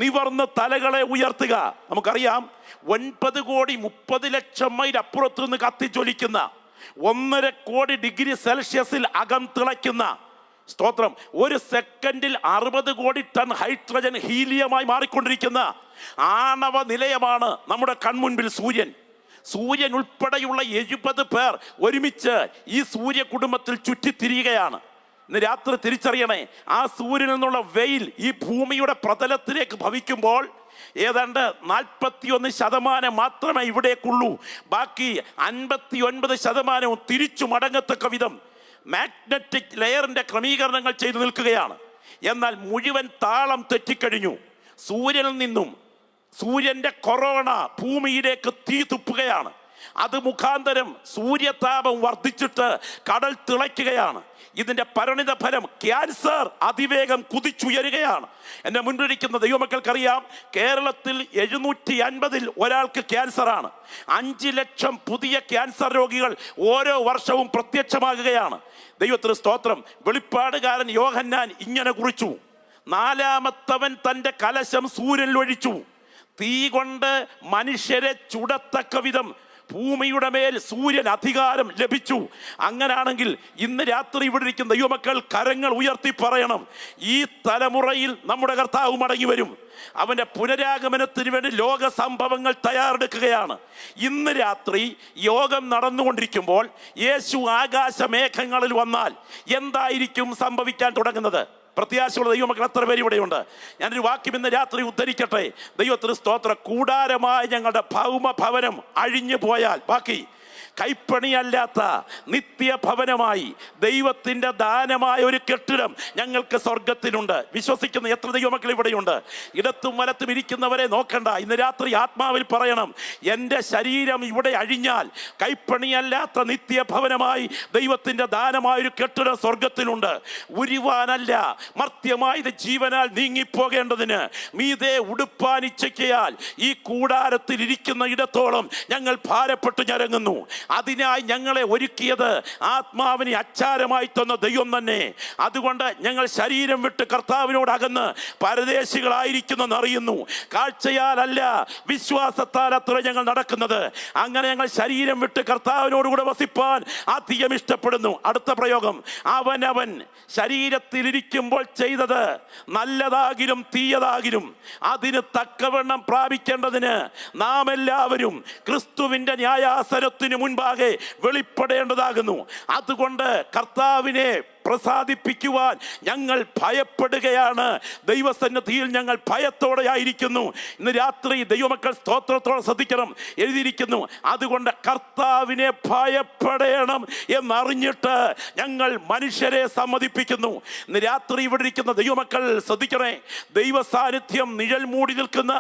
നിവർന്ന് തലകളെ ഉയർത്തുക. നമുക്കറിയാം, 9,30,00,000 മൈൽ അപ്പുറത്ത് നിന്ന് കത്തിജ്വലിക്കുന്ന 1.5 കോടി ഡിഗ്രി സെൽഷ്യസിൽ അകം തിളയ്ക്കുന്ന, സ്തോത്രം, ഒരു സെക്കൻഡിൽ 60 കോടി ടൺ ഹൈഡ്രജൻ ഹീലിയമായി മാറിക്കൊണ്ടിരിക്കുന്ന ആണവ നിലയമാണ് നമ്മുടെ കൺമുൻപിൽ സൂര്യൻ. സൂര്യൻ ഉൾപ്പെടെയുള്ള 70 പേർ ഒരുമിച്ച് ഈ സൂര്യ കുടുംബത്തിൽ ചുറ്റിത്തിരിയുകയാണ്. ഇന്ന് രാത്രി തിരിച്ചറിയണേ, ആ സൂര്യനിൽ നിന്നുള്ള വെയിൽ ഈ ഭൂമിയുടെ പ്രതലത്തിലേക്ക് ഭവിക്കുമ്പോൾ ഏതാണ്ട് 41% മാത്രമേ ഇവിടേക്കുള്ളൂ. ബാക്കി 59% തിരിച്ചു മടങ്ങത്തക്ക വിധം മാഗ്നറ്റിക് ലെയറിന്റെ ക്രമീകരണങ്ങൾ ചെയ്തു നിൽക്കുകയാണ്. എന്നാൽ മുഴുവൻ താളം തെറ്റിക്കഴിഞ്ഞു. സൂര്യനിൽ നിന്നും സൂര്യന്റെ കൊറോണ ഭൂമിയിലേക്ക് തീ തുപ്പുകയാണ്. അത് മുഖാന്തരം സൂര്യതാപം വർദ്ധിച്ചിട്ട് കടൽ തിളയ്ക്കുകയാണ്. ഇതിന്റെ പരിണിത ഫലം ക്യാൻസർ അതിവേഗം കുതിച്ചുയരുകയാണ്. എൻ്റെ മുൻപിരിക്കുന്ന ദൈവമക്കൾക്കറിയാം, കേരളത്തിൽ 750-ൽ ഒരാൾക്ക് ക്യാൻസറാണ്. 5 ലക്ഷം പുതിയ ക്യാൻസർ രോഗികൾ ഓരോ വർഷവും പ്രത്യക്ഷമാകുകയാണ്. ദൈവത്തിന് സ്തോത്രം. വെളിപ്പാടുകാരൻ യോഹന്നാൻ ഇങ്ങനെ കുറിച്ചു, 4-മത്തവൻ തൻ്റെ കലശം സൂര്യനിൽ ഒഴിച്ചു, തീ കൊണ്ട് മനുഷ്യരെ ചുടത്തക്ക വിധം ഭൂമിയുടെ മേൽ സൂര്യൻ അധികാരം ലഭിച്ചു. അങ്ങനാണെങ്കിൽ ഇന്ന് രാത്രി ഇവിടെ ഇരിക്കുന്ന ദൈവമക്കൾ കരങ്ങൾ ഉയർത്തി പറയണം, ഈ തലമുറയിൽ നമ്മുടെ കർത്താവ് മടങ്ങി വരും. അവൻ്റെ പുനരാഗമനത്തിന് വേണ്ടി ലോക സംഭവങ്ങൾ തയ്യാറെടുക്കുകയാണ്. ഇന്ന് രാത്രി യോഗം നടന്നുകൊണ്ടിരിക്കുമ്പോൾ യേശു ആകാശമേഘങ്ങളിൽ വന്നാൽ എന്തായിരിക്കും സംഭവിക്കാൻ തുടങ്ങുന്നത്? പ്രത്യാശയുള്ള ദൈവമക്കൾ എത്ര പേര് ഇവിടെയുണ്ട്? ഞാനൊരു വാക്യം ഇന്ന് രാത്രി ഉദ്ധരിക്കട്ടെ. ദൈവത്തിന് സ്തോത്ര. കൂടാരമായ ഞങ്ങളുടെ ഭൗമഭവനം അഴിഞ്ഞു പോയാൽ ബാക്കി കൈപ്പണിയല്ലാത്ത നിത്യഭവനമായി ദൈവത്തിൻ്റെ ദാനമായ ഒരു കെട്ടിടം ഞങ്ങൾക്ക് സ്വർഗത്തിനുണ്ട്. വിശ്വസിക്കുന്ന എത്ര ദൈവമക്കൾ ഇവിടെയുണ്ട്? ഇടത്തും വലത്തും ഇരിക്കുന്നവരെ നോക്കണ്ട. ഇന്ന് രാത്രി ആത്മാവിൽ പറയണം, എൻ്റെ ശരീരം ഇവിടെ അഴിഞ്ഞാൽ കൈപ്പണിയല്ലാത്ത നിത്യഭവനമായി ദൈവത്തിൻ്റെ ദാനമായൊരു കെട്ടിടം സ്വർഗത്തിനുണ്ട്. ഉരുവാനല്ല, മർത്യമായത് ജീവനാൽ നീങ്ങിപ്പോകേണ്ടതിന് മീതെ ഉടുപ്പാനിച്ചയ്ക്കയാൽ ഈ കൂടാരത്തിൽ ഇരിക്കുന്ന ഇടത്തോളം ഞങ്ങൾ ഭാരപ്പെട്ടു ഞരങ്ങുന്നു. അതിനായി ഞങ്ങളെ ഒരുക്കിയത് ആത്മാവിനെ അച്ചാരമായി തന്ന ദൈവം തന്നെ. അതുകൊണ്ട് ഞങ്ങൾ ശരീരം വിട്ട് കർത്താവിനോട് അകന്ന് പരദേശികളായിരിക്കുന്നെന്ന് അറിയുന്നു. കാഴ്ചയാലല്ല, വിശ്വാസത്താൽ അത്ര ഞങ്ങൾ നടക്കുന്നത്. അങ്ങനെ ഞങ്ങൾ ശരീരം വിട്ട് കർത്താവിനോടുകൂടെ വസിപ്പാൻ അധികം ഇഷ്ടപ്പെടുന്നു. അടുത്ത പ്രയോഗം, അവനവൻ ശരീരത്തിലിരിക്കുമ്പോൾ ചെയ്തത് നല്ലതാകിലും തീയതാകിലും അതിന് തക്കവണ്ണം പ്രാപിക്കേണ്ടതിന് നാം എല്ലാവരും ക്രിസ്തുവിൻ്റെ ന്യായാസനത്തിന് മുൻപാകെ വെളിപ്പെടേണ്ടതാകുന്നു. അതുകൊണ്ട് കർത്താവിനെ പ്രസാദിപ്പിക്കുവാൻ ഞങ്ങൾ ഭയപ്പെടുകയാണ്. ദൈവസന്നിധിയിൽ ഞങ്ങൾ ഭയത്തോടെ ആയിരിക്കുന്നു. ഇന്ന് രാത്രി ദൈവമക്കൾ സ്തോത്രത്തോടെ ശ്രദ്ധിക്കണം. എഴുതിയിരിക്കുന്നു, അതുകൊണ്ട് കർത്താവിനെ ഭയപ്പെടണം എന്നറിഞ്ഞിട്ട് ഞങ്ങൾ മനുഷ്യരെ സമ്മതിപ്പിക്കുന്നു. ഇന്ന് രാത്രി ഇവിടെ ഇരിക്കുന്ന ദൈവമക്കൾ ശ്രദ്ധിക്കണേ. ദൈവ സാന്നിധ്യം നിഴൽ മൂടി നിൽക്കുന്ന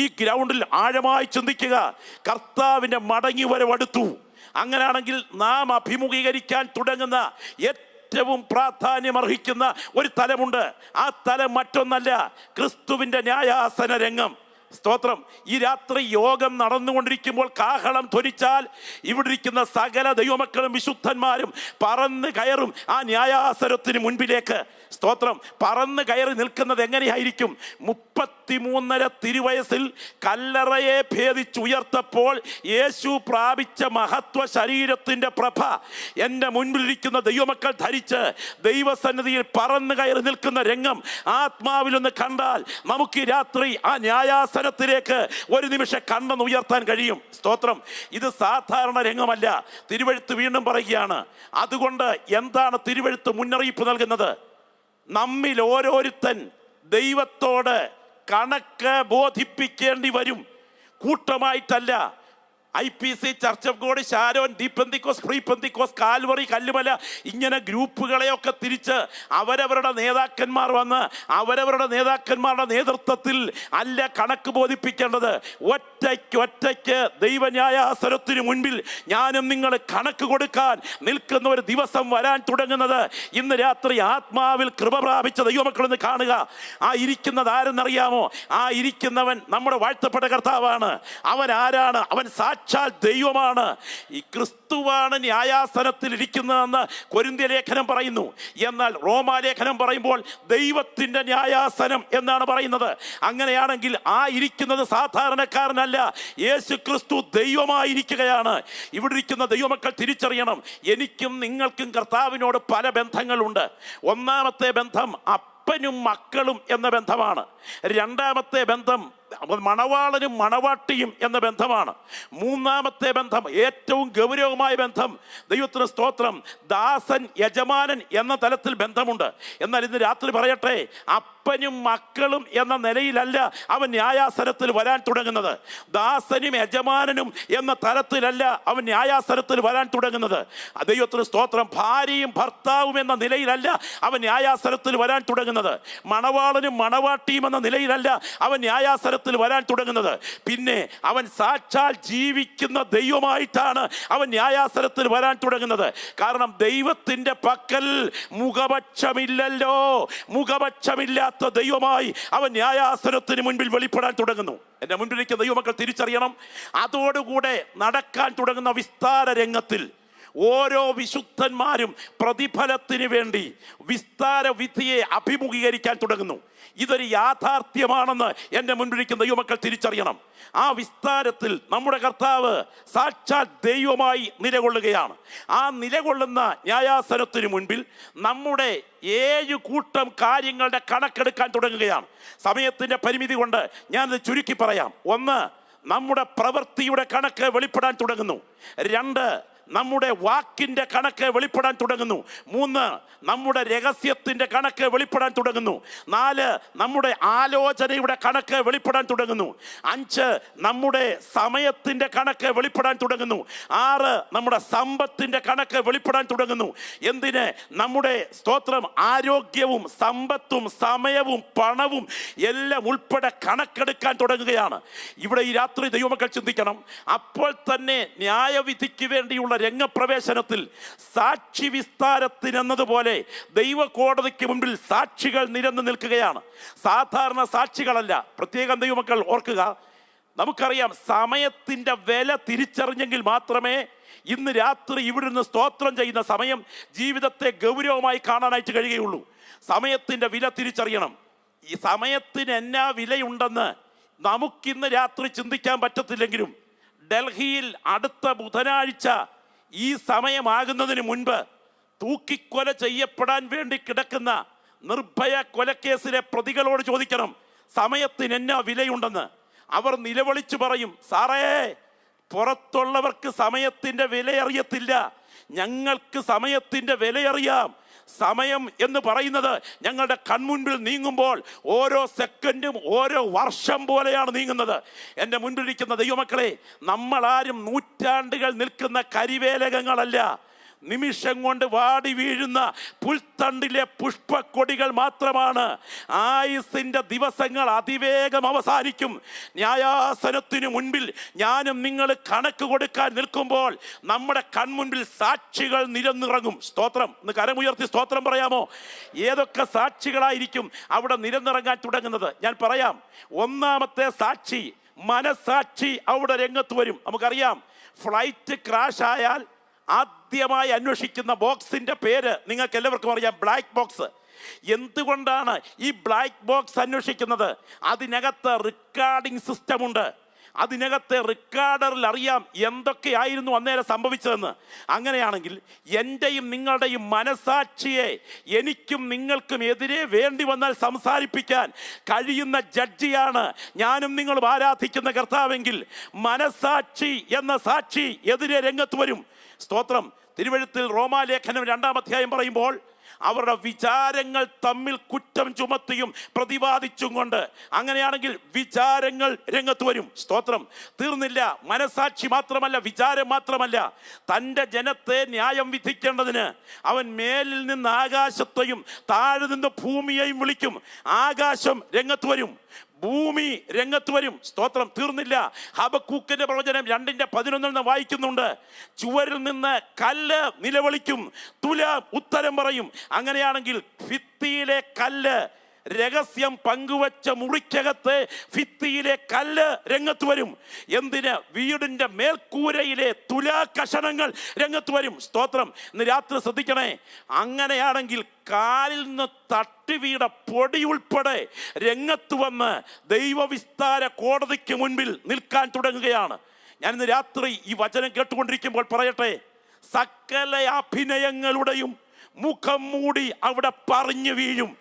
ഈ ഗ്രൗണ്ടിൽ ആഴമായി ചിന്തിക്കുക. കർത്താവിൻ്റെ മടങ്ങി വരവടുത്തു. അങ്ങനെയാണെങ്കിൽ നാം അഭിമുഖീകരിക്കാൻ തുടങ്ങുന്ന ഏറ്റവും പ്രാധാന്യമർഹിക്കുന്ന ഒരു തലമുണ്ട്. ആ തലം മറ്റൊന്നല്ല, ക്രിസ്തുവിൻ്റെ ന്യായാസന രംഗം. സ്തോത്രം. ഈ രാത്രി യോഗം നടന്നുകൊണ്ടിരിക്കുമ്പോൾ കാഹളം ധ്വനിച്ചാൽ ഇവിടെ ഇരിക്കുന്ന സകല ദൈവമക്കളും വിശുദ്ധന്മാരും പറന്ന് കയറും ആ ന്യായാസനത്തിന് മുൻപിലേക്ക്. സ്തോത്രം. പറന്ന് കയറി നിൽക്കുന്നത് എങ്ങനെയായിരിക്കും? 33.5 തിരുവയസ്സിൽ കല്ലറയെ ഭേദിച്ചുയർത്തപ്പോൾ യേശു പ്രാപിച്ച മഹത്വ ശരീരത്തിൻ്റെ പ്രഭ എൻ്റെ മുൻപിലിരിക്കുന്ന ദൈവമക്കൾ ധരിച്ച് ദൈവസന്നിധിയിൽ പറന്ന് കയറി നിൽക്കുന്ന രംഗം ആത്മാവിലൊന്ന് കണ്ടാൽ നമുക്ക് ഈ രാത്രി ആ ന്യായാസനത്തിലേക്ക് ഒരു നിമിഷം കണ്ണെന്ന് ഉയർത്താൻ കഴിയും. സ്തോത്രം. ഇത് സാധാരണ രംഗമല്ല. തിരുവെഴുത്ത് വീണ്ടും പറയുകയാണ്. അതുകൊണ്ട് എന്താണ് തിരുവെഴുത്ത് മുന്നറിയിപ്പ് നൽകുന്നത്? നമ്മിൽ ഓരോരുത്തൻ ദൈവത്തോട് കണക്ക് ബോധിപ്പിക്കേണ്ടി വരും. കൂട്ടമായിട്ടല്ല, IPC, church of God, Sharon, the Pentecost, pre Pentecost, Calvary, Kallumala, ഇങ്ങനെ ഗ്രൂപ്പുകളെയൊക്കെ തിരിച്ച് അവരവരുടെ നേതാക്കന്മാർ വന്ന് അവരവരുടെ നേതാക്കന്മാരുടെ നേതൃത്വത്തിൽ അല്ല കണക്ക് ബോധിപ്പിക്കേണ്ടത്. ഒറ്റയ്ക്ക് ദൈവന്യായാസനത്തിന് മുൻപിൽ ഞാനും നിങ്ങൾ കണക്ക് കൊടുക്കാൻ നിൽക്കുന്ന ഒരു ദിവസം വരാൻ തുടങ്ങുന്നത് ഇന്ന് രാത്രി ആത്മാവിൽ കൃപ പ്രാപിച്ച ദൈവമക്കളെന്ന് കാണുക. ആ ഇരിക്കുന്നത് ആരെന്നറിയാമോ? ആ ഇരിക്കുന്നവൻ നമ്മുടെ വാഴ്ത്തപ്പെട്ട കർത്താവാണ്. അവൻ ആരാണ്? അവൻ സാക്ഷാൽ ദൈവമാണ്. ഈ ക്രിസ്തുവാണ് ന്യായാസനത്തിൽ ഇരിക്കുന്നതെന്ന് കൊരിന്ത്യ ലേഖനം പറയുന്നു. എന്നാൽ റോമാലേഖനം പറയുമ്പോൾ ദൈവത്തിന്റെ ന്യായാസനം എന്നാണ് പറയുന്നത്. അങ്ങനെയാണെങ്കിൽ ആ ഇരിക്കുന്നത് സാധാരണക്കാരനല്ല, യേശു ക്രിസ്തു ദൈവമായിരിക്കുകയാണ്. ഇവിടെ ഇരിക്കുന്ന ദൈവമക്കൾ തിരിച്ചറിയണം, എനിക്കും നിങ്ങൾക്കും കർത്താവിനോട് പല ബന്ധങ്ങളുണ്ട്. ഒന്നാമത്തെ ബന്ധം അപ്പനും മക്കളും എന്ന ബന്ധമാണ്. രണ്ടാമത്തെ ബന്ധം മണവാളനും മണവാട്ടിയും എന്ന ബന്ധമാണ്. മൂന്നാമത്തെ ബന്ധം, ഏറ്റവും ഗൗരവമായ ബന്ധം, ദൈവത്തിന് സ്തോത്രം, ദാസൻ യജമാനൻ എന്ന തലത്തിൽ ബന്ധമുണ്ട്. എന്നാൽ ഇന്ന് രാത്രി പറയട്ടെ, അപ്പനും മക്കളും എന്ന നിലയിലല്ല അവൻ ന്യായാസനത്തിൽ വരാൻ തുടങ്ങുന്നത്. ദാസനും യജമാനനും എന്ന തലത്തിലല്ല അവൻ ന്യായാസനത്തിൽ വരാൻ തുടങ്ങുന്നത്. ദൈവത്തിന് സ്തോത്രം, ഭാര്യയും ഭർത്താവും എന്ന നിലയിലല്ല അവൻ ന്യായാസനത്തിൽ വരാൻ തുടങ്ങുന്നത്. മണവാളനും മണവാട്ടിയും എന്ന നിലയിലല്ല അവൻ ന്യായാസനത്തിൽ വരാൻ തുടങ്ങുന്നത്. പിന്നെ അവൻ സാക്ഷാൽ ജീവിക്കുന്ന ദൈവമായിട്ടാണ് അവൻ ന്യായാസനത്തിൽ വരാൻ തുടങ്ങുന്നത്. കാരണം ദൈവത്തിന്റെ പക്കൽ മുഖപക്ഷമില്ലല്ലോ. മുഖപക്ഷമില്ലാത്ത ദൈവമായി അവൻ ന്യായാസനത്തിന് മുൻപിൽ വെളിപ്പെടാൻ തുടങ്ങുന്നു. എൻ്റെ മുൻപിലേക്ക് ദൈവമക്കൾ തിരിച്ചറിയണം, അതോടുകൂടെ നടക്കാൻ തുടങ്ങുന്ന വിസ്താര രംഗത്തിൽ ഓരോ വിശുദ്ധന്മാരും പ്രതിഫലത്തിന് വേണ്ടി വിസ്താര വിധിയെ അഭിമുഖീകരിക്കാൻ തുടങ്ങുന്നു. ഇതൊരു യാഥാർത്ഥ്യമാണെന്ന് എൻ്റെ മുൻപിലിരിക്കുന്ന ദൈവമക്കൾ തിരിച്ചറിയണം. ആ വിസ്താരത്തിൽ നമ്മുടെ കർത്താവ് സാക്ഷാൽ ദൈവമായി നിലകൊള്ളുകയാണ്. ആ നിലകൊള്ളുന്ന ന്യായാസനത്തിന് മുൻപിൽ നമ്മുടെ 7 കൂട്ടം കാര്യങ്ങളുടെ കണക്കെടുക്കാൻ തുടങ്ങുകയാണ്. സമയത്തിൻ്റെ പരിമിതി കൊണ്ട് ഞാനത് ചുരുക്കി പറയാം. 1, നമ്മുടെ പ്രവൃത്തിയുടെ കണക്ക് വെളിപ്പെടാൻ തുടങ്ങുന്നു. 2, നമ്മുടെ വാക്കിൻ്റെ കണക്ക് വെളിപ്പെടാൻ തുടങ്ങുന്നു. 3, നമ്മുടെ രഹസ്യത്തിൻ്റെ കണക്ക് വെളിപ്പെടാൻ തുടങ്ങുന്നു. 4, നമ്മുടെ ആലോചനയുടെ കണക്ക് വെളിപ്പെടാൻ തുടങ്ങുന്നു. 5, നമ്മുടെ സമയത്തിൻ്റെ കണക്ക് വെളിപ്പെടാൻ തുടങ്ങുന്നു. 6, നമ്മുടെ സമ്പത്തിൻ്റെ കണക്ക് വെളിപ്പെടാൻ തുടങ്ങുന്നു. എന്തിന്? നമ്മുടെ സ്തോത്രം ആരോഗ്യവും സമ്പത്തും സമയവും പണവും എല്ലാം ഉൾപ്പെടെ കണക്കെടുക്കാൻ തുടങ്ങുകയാണ്. ഇവിടെ ഈ രാത്രി ദൈവമക്കൾ ചിന്തിക്കണം, അപ്പോൾ തന്നെ ന്യായവിധിക്ക് വേണ്ടിയുള്ള രംഗപ്രവേശനത്തിൽ സാക്ഷി വിസ്താരത്തിനെന്നതുപോലെ ദൈവ കോടതിക്ക് മുൻപിൽ സാക്ഷികൾ നിരന്നു നിൽക്കുകയാണ്. സാധാരണ സാക്ഷികളല്ല. പ്രത്യേകം ദൈവമക്കൾ ഓർക്കുക, നമുക്കറിയാം സമയത്തിൻ്റെ വില തിരിച്ചറിഞ്ഞെങ്കിൽ മാത്രമേ ഇന്ന് രാത്രി ഇവിടുന്ന് സ്തോത്രം ചെയ്യുന്ന സമയം ജീവിതത്തെ ഗൗരവമായി കാണാനായിട്ട് കഴിയുകയുള്ളൂ. സമയത്തിൻ്റെ വില തിരിച്ചറിയണം. ഈ സമയത്തിന് എന്നാ വിലയുണ്ടെന്ന് നമുക്കിന്ന് രാത്രി ചിന്തിക്കാൻ പറ്റത്തില്ലെങ്കിലും ഡൽഹിയിൽ അടുത്ത ബുധനാഴ്ച ഈ സമയമാകുന്നതിന് മുൻപ് തൂക്കിക്കൊല ചെയ്യപ്പെടാൻ വേണ്ടി കിടക്കുന്ന നിർഭയ കൊലക്കേസിലെ പ്രതികളോട് ചോദിക്കണം സമയത്തിന് എന്നാ വിലയുണ്ടെന്ന്. അവർ നിലവിളിച്ചു പറയും, സാറേ, പുറത്തുള്ളവർക്ക് സമയത്തിൻ്റെ വിലയറിയത്തില്ല, ഞങ്ങൾക്ക് സമയത്തിൻ്റെ വിലയറിയാം. സമയം എന്ന് പറയുന്നത് ഞങ്ങളുടെ കൺമുൻപിൽ നീങ്ങുമ്പോൾ ഓരോ സെക്കൻഡും ഓരോ വർഷം പോലെയാണ് നീങ്ങുന്നത്. എൻ്റെ മുൻപിലിരിക്കുന്ന ദൈവമക്കളെ, നമ്മളാരും നൂറ്റാണ്ടുകൾ നിൽക്കുന്ന കരിവേലകങ്ങളല്ല. നിമിഷം കൊണ്ട് വാടി വീഴുന്ന പുൽത്തണ്ടിലെ പുഷ്പക്കൊടികൾ മാത്രമാണ്. ആയുസിൻ്റെ ദിവസങ്ങൾ അതിവേഗം അവസാനിക്കും. ന്യായാസനത്തിനു മുൻപിൽ ഞാനും നിങ്ങൾ കണക്ക് കൊടുക്കാൻ നിൽക്കുമ്പോൾ നമ്മുടെ കൺമുൻപിൽ സാക്ഷികൾ നിരന്നിറങ്ങും. സ്തോത്രം, ഇന്ന് കരമുയർത്തി സ്തോത്രം പറയാമോ? ഏതൊക്കെ സാക്ഷികളായിരിക്കും അവിടെ നിരന്നിറങ്ങാൻ തുടങ്ങുന്നത്? ഞാൻ പറയാം. ഒന്നാമത്തെ സാക്ഷി, മനസാക്ഷി അവിടെ രംഗത്ത് വരും. നമുക്കറിയാം, ഫ്ലൈറ്റ് ക്രാഷ് ആയാൽ ആദ്യമായി അന്വേഷിക്കുന്ന ബോക്സിൻ്റെ പേര് നിങ്ങൾക്ക് എല്ലാവർക്കും അറിയാം, ബ്ലാക്ക് ബോക്സ്. എന്തുകൊണ്ടാണ് ഈ ബ്ലാക്ക് ബോക്സ് അന്വേഷിക്കുന്നത്? അതിനകത്ത് റെക്കോർഡിംഗ് സിസ്റ്റം ഉണ്ട്. അതിനകത്തെ റെക്കോർഡറിൽ അറിയാം എന്തൊക്കെയായിരുന്നു അന്നേരം സംഭവിച്ചതെന്ന്. അങ്ങനെയാണെങ്കിൽ എൻ്റെയും നിങ്ങളുടെയും മനസാക്ഷിയെ എനിക്കും നിങ്ങൾക്കും എതിരെ വേണ്ടി വന്നാൽ സംസാരിപ്പിക്കാൻ കഴിയുന്ന ജഡ്ജിയാണ് ഞാനും നിങ്ങളും ആരാധിക്കുന്ന കർത്താവെങ്കിൽ മനസാക്ഷി എന്ന സാക്ഷി എതിരെ രംഗത്ത് വരും. സ്തോത്രം. തിരുവെഴുത്തിൽ റോമാലേഖനം 2-ാം അധ്യായം പറയുമ്പോൾ അവരുടെ വിചാരങ്ങൾ തമ്മിൽ കുറ്റം ചുമത്തിയും പ്രതിവാദിച്ചും കൊണ്ട്. അങ്ങനെയാണെങ്കിൽ വിചാരങ്ങൾ രംഗത്ത് വരും. സ്തോത്രം. തീർന്നില്ല. മനസാക്ഷി മാത്രമല്ല, വിചാരം മാത്രമല്ല, തൻ്റെ ജനത്തെ ന്യായം വിധിക്കേണ്ടതിന് അവൻ മേലിൽ നിന്ന് ആകാശത്തെയും താഴെ നിന്ന് ഭൂമിയെയും വിളിക്കും. ആകാശം രംഗത്ത് വരും, ഭൂമി രംഗത്ത് വരും. സ്തോത്രം. തീർന്നില്ല. ഹബക്കൂക്കിന്റെ പ്രവചനം 2:11 വായിക്കുന്നുണ്ട്. ചുവരിൽ നിന്ന് കല്ല് നിലവിളിക്കും, തുല ഉത്തരം പറയും. അങ്ങനെയാണെങ്കിൽ ഭിത്തിയിലെ കല്ല്, രഹസ്യം പങ്കുവച്ച മുറിക്കകത്ത് ഭിത്തിയിലെ കല്ല് രംഗത്ത് വരും. എന്തിന്? വീടിന്റെ മേൽക്കൂരയിലെ തുലാകഷണങ്ങൾ രംഗത്ത് വരും. സ്തോത്രം. ഇന്ന് രാത്രി ശ്രദ്ധിക്കണേ. അങ്ങനെയാണെങ്കിൽ കാലിൽ നിന്ന് തട്ടി വീണ പൊടി ഉൾപ്പെടെ രംഗത്ത് വന്ന് ദൈവവിസ്താര കോടതിക്ക് മുൻപിൽ നിൽക്കാൻ തുടങ്ങുകയാണ്. ഞാൻ ഇന്ന് രാത്രി ഈ വചനം കേട്ടുകൊണ്ടിരിക്കുമ്പോൾ പറയട്ടെ, സകല അഭിനയങ്ങളുടെയും മുഖം മൂടി അവിടെ പറഞ്ഞു വീഴും.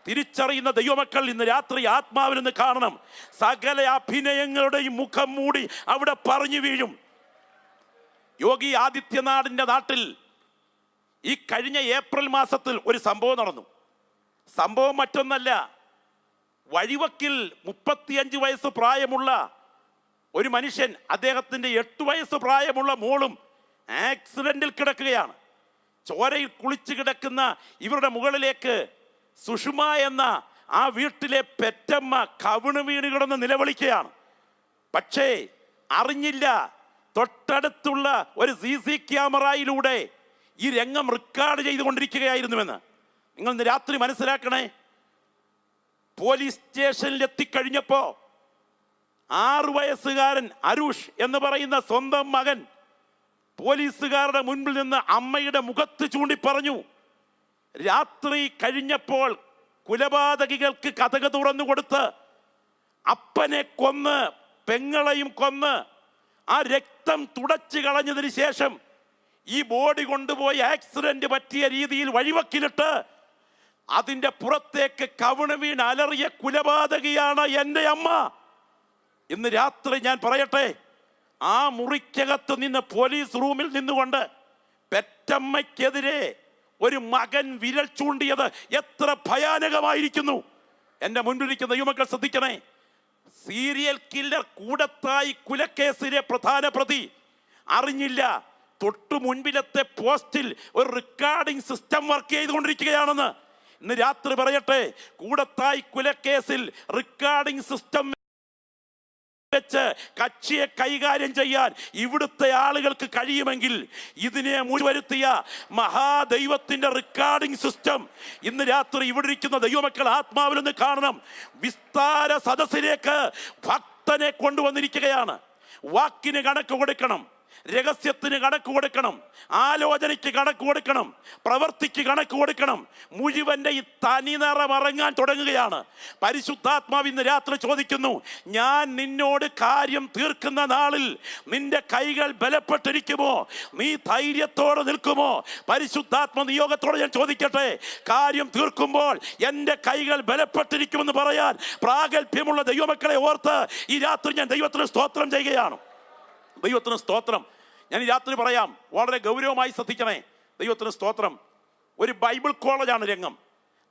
തിരിച്ചറിയുന്ന ദൈവമക്കൾ ഇന്ന് രാത്രി ആത്മാവിൽ നിന്ന് കാണണം. സകല അഭിനയങ്ങളുടെയും മുഖം മൂടി അവിടെ പറഞ്ഞു വീഴും. യോഗി ആദിത്യനാഥിന്റെ നാട്ടിൽ ഈ കഴിഞ്ഞ ഏപ്രിൽ മാസത്തിൽ ഒരു സംഭവം നടന്നു. സംഭവം മറ്റൊന്നല്ല, വഴിവക്കിൽ 35 വയസ്സ് പ്രായമുള്ള ഒരു മനുഷ്യൻ, അദ്ദേഹത്തിൻ്റെ 8 വയസ്സ് പ്രായമുള്ള മോളും ആക്സിഡന്റിൽ കിടക്കുകയാണ്. ചോരയിൽ കുളിച്ച് കിടക്കുന്ന ഇവരുടെ മുകളിലേക്ക് സുഷമ എന്ന ആ വീട്ടിലെ പെറ്റമ്മ കവിണ് വീണ് കിടന്ന് നിലവിളിക്കുകയാണ്. പക്ഷേ അറിഞ്ഞില്ല, തൊട്ടടുത്തുള്ള ഒരു CC ക്യാമറയിലൂടെ ഈ രംഗം റെക്കോർഡ് ചെയ്തുകൊണ്ടിരിക്കുകയായിരുന്നുവെന്ന്. നിങ്ങൾ ഇന്ന് രാത്രി മനസ്സിലാക്കണേ. പോലീസ് സ്റ്റേഷനിൽ എത്തിക്കഴിഞ്ഞപ്പോ 6 വയസ്സുകാരൻ അരുഷ് എന്ന് പറയുന്ന സ്വന്തം മകൻ പോലീസുകാരുടെ മുൻപിൽ നിന്ന് അമ്മയുടെ മുഖത്ത് ചൂണ്ടി പറഞ്ഞു, രാത്രി കഴിഞ്ഞപ്പോൾ കുലപാതകികൾക്ക് കതക് തുറന്നു കൊടുത്ത് അപ്പനെ കൊന്ന് പെങ്ങളെയും കൊന്ന് ആ രക്തം തുടച്ചു കളഞ്ഞതിന് ശേഷം ഈ ബോഡി കൊണ്ടുപോയി ആക്സിഡന്റ് പറ്റിയ രീതിയിൽ വഴിവക്കിലിട്ട് അതിൻ്റെ പുറത്തേക്ക് കവിണ് വീണ് അലറിയ കുലപാതകിയാണ് എൻ്റെ അമ്മ. ഇന്ന് രാത്രി ഞാൻ പറയട്ടെ, ആ മുറിക്കകത്ത് നിന്ന് പോലീസ് റൂമിൽ നിന്നുകൊണ്ട് പെറ്റമ്മയ്ക്കെതിരെ ഒരു മകൻ വിരൽ ചൂണ്ടിയത് എത്ര ഭയാനകമായിരിക്കുന്നു. എൻ്റെ മുൻപിലിരിക്കുന്ന ദൈവമക്കൾ ശ്രദ്ധിക്കണേ. സീരിയൽ കില്ലർ കൂടത്തായി കുലക്കേസിലെ പ്രധാന പ്രതി അറിഞ്ഞില്ല, തൊട്ടു മുൻപിലത്തെ പോസ്റ്റിൽ ഒരു റെക്കോർഡിംഗ് സിസ്റ്റം വർക്ക് ചെയ്തുകൊണ്ടിരിക്കുകയാണെന്ന്. ഇന്ന് രാത്രി പറയട്ടെ, കൂടത്തായി കുലക്കേസിൽ റെക്കോർഡിംഗ് സിസ്റ്റം വെച്ച് കക്ഷിയെ കൈകാര്യം ചെയ്യാൻ ഇവിടുത്തെ ആളുകൾക്ക് കഴിയുമെങ്കിൽ ഇതിനെ മുൻവരുത്തിയ മഹാദൈവത്തിന്റെ റെക്കോർഡിംഗ് സിസ്റ്റം ഇന്ന് രാത്രി ഇവിടെ ഇരിക്കുന്ന ദൈവമക്കൾ ആത്മാവിൽ നിന്ന് കാണണം. വിസ്താര സദസ്സിലേക്ക് ഭക്തനെ കൊണ്ടുവന്നിരിക്കുകയാണ്. വാക്കിന് കണക്ക് കൊടുക്കണം, രഹസ്യത്തിന് കണക്ക് കൊടുക്കണം, ആലോചനയ്ക്ക് കണക്ക് കൊടുക്കണം, പ്രവൃത്തിക്ക് കണക്ക് കൊടുക്കണം. മുഴുവൻ്റെ ഈ തനിനിറം ഇറങ്ങാൻ തുടങ്ങുകയാണ്. പരിശുദ്ധാത്മാവ് ഇന്ന് രാത്രി ചോദിക്കുന്നു, ഞാൻ നിന്നോട് കാര്യം തീർക്കുന്ന നാളിൽ നിന്റെ കൈകൾ ബലപ്പെട്ടിരിക്കുമോ? നീ ധൈര്യത്തോടെ നിൽക്കുമോ? പരിശുദ്ധാത്മ നിയോഗത്തോടെ ഞാൻ ചോദിക്കട്ടെ, കാര്യം തീർക്കുമ്പോൾ എൻ്റെ കൈകൾ ബലപ്പെട്ടിരിക്കുമെന്ന് പറയാൻ പ്രാഗൽഭ്യമുള്ള ദൈവമക്കളെ ഓർത്ത് ഈ രാത്രി ഞാൻ ദൈവത്തിന് സ്തോത്രം ചെയ്യുകയാണ്. ദൈവത്തിന് സ്തോത്രം. ഞാൻ ഈ രാത്രി പറയാം, വളരെ ഗൗരവമായി ശ്രദ്ധിക്കണേ. ദൈവത്തിന് സ്തോത്രം. ഒരു ബൈബിൾ കോളേജാണ് രംഗം.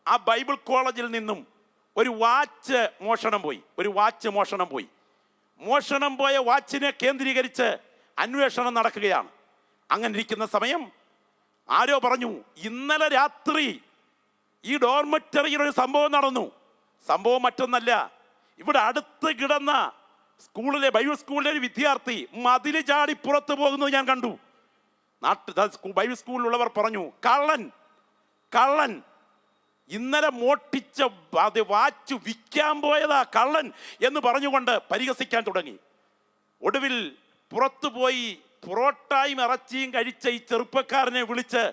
ആ ബൈബിൾ കോളേജിൽ നിന്നും ഒരു വാച്ച് മോഷണം പോയി. മോഷണം പോയ വാച്ചിനെ കേന്ദ്രീകരിച്ച് അന്വേഷണം നടക്കുകയാണ്. അങ്ങനെ ഇരിക്കുന്ന സമയം ആരോ പറഞ്ഞു, ഇന്നലെ രാത്രി ഈ ഡോർമെറ്ററിയിൽ ഒരു സംഭവം നടന്നു. സംഭവം മറ്റൊന്നല്ല, ഇവിടെ അടുത്ത് കിടന്ന ബൈബിൾ സ്കൂളിലെ ഒരു വിദ്യാർത്ഥി മതില് ചാടി പുറത്തു പോകുന്നത് ഞാൻ കണ്ടു. ബൈബിൾ സ്കൂളിലുള്ളവർ പറഞ്ഞു, കള്ളൻ ഇന്നലെ മോഷ്ടിച്ച വാച്ച് വിൽക്കാൻ പോയതാ കള്ളൻ എന്ന് പറഞ്ഞുകൊണ്ട് പരിഹസിക്കാൻ തുടങ്ങി. ഒടുവിൽ പുറത്തുപോയി പൊറോട്ടയും ഇറച്ചിയും കഴിച്ച ഈ ചെറുപ്പക്കാരനെ വിളിച്ച്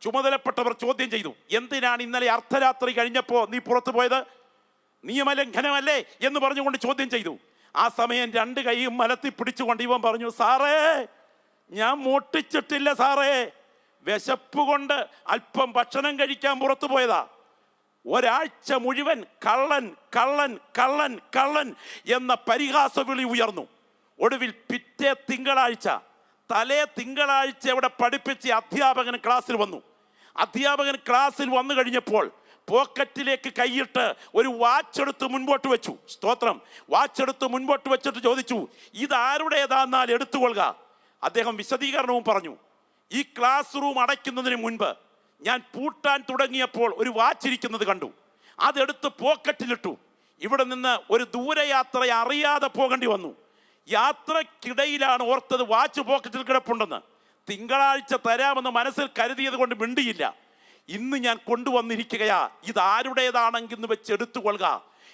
ചുമതലപ്പെട്ടവർ ചോദ്യം ചെയ്തു, എന്തിനാണ് ഇന്നലെ അർദ്ധരാത്രി കഴിഞ്ഞപ്പോൾ നീ പുറത്തു പോയത്? നിയമലംഘനമല്ലേ എന്ന് പറഞ്ഞുകൊണ്ട് ചോദ്യം ചെയ്തു. ആ സമയം 2 കൈയും മലത്തി പിടിച്ചുകൊണ്ട് ഇവൻ പറഞ്ഞു, സാറേ ഞാൻ മോഷ്ടിച്ചിട്ടില്ല സാറേ, വിശപ്പ് കൊണ്ട് അല്പം ഭക്ഷണം കഴിക്കാൻ പുറത്തു പോയതാ. ഒരാഴ്ച മുഴുവൻ കള്ളൻ എന്ന പരിഹാസ വിളി ഉയർന്നു. ഒടുവിൽ പിറ്റേ തിങ്കളാഴ്ച അവിടെ പഠിപ്പിച്ച അധ്യാപകൻ ക്ലാസ്സിൽ വന്നു. അധ്യാപകൻ ക്ലാസ്സിൽ വന്നു കഴിഞ്ഞപ്പോൾ പോക്കറ്റിലേക്ക് കൈയിട്ട് ഒരു വാച്ച് എടുത്ത് മുൻപോട്ട് വെച്ചു. സ്തോത്രം. വാച്ച് എടുത്ത് മുൻപോട്ട് വെച്ചിട്ട് ചോദിച്ചു, ഇതാരുടേതാന്നാൽ എടുത്തുകൊള്ളുക. അദ്ദേഹം വിശദീകരണവും പറഞ്ഞു. ഈ ക്ലാസ് റൂം അടയ്ക്കുന്നതിന് മുൻപ് ഞാൻ പൂട്ടാൻ തുടങ്ങിയപ്പോൾ ഒരു വാച്ച് ഇരിക്കുന്നത് കണ്ടു. അതെടുത്ത് പോക്കറ്റിലിട്ടു. ഇവിടെ നിന്ന് ഒരു ദൂരയാത്ര അറിയാതെ പോകേണ്ടി വന്നു. യാത്രക്കിടയിലാണ് ഓർത്തത് വാച്ച് പോക്കറ്റിൽ കിടപ്പുണ്ടെന്ന്. തിങ്കളാഴ്ച തരാമെന്ന് മനസ്സിൽ കരുതിയത് കൊണ്ട് മിണ്ടിയില്ല. ഇന്ന് ഞാൻ കൊണ്ടുവന്നിരിക്കുകയാ, ഇതാരുടേതാണെന്ന് വെച്ച് എടുത്തുകൊള്ളുക.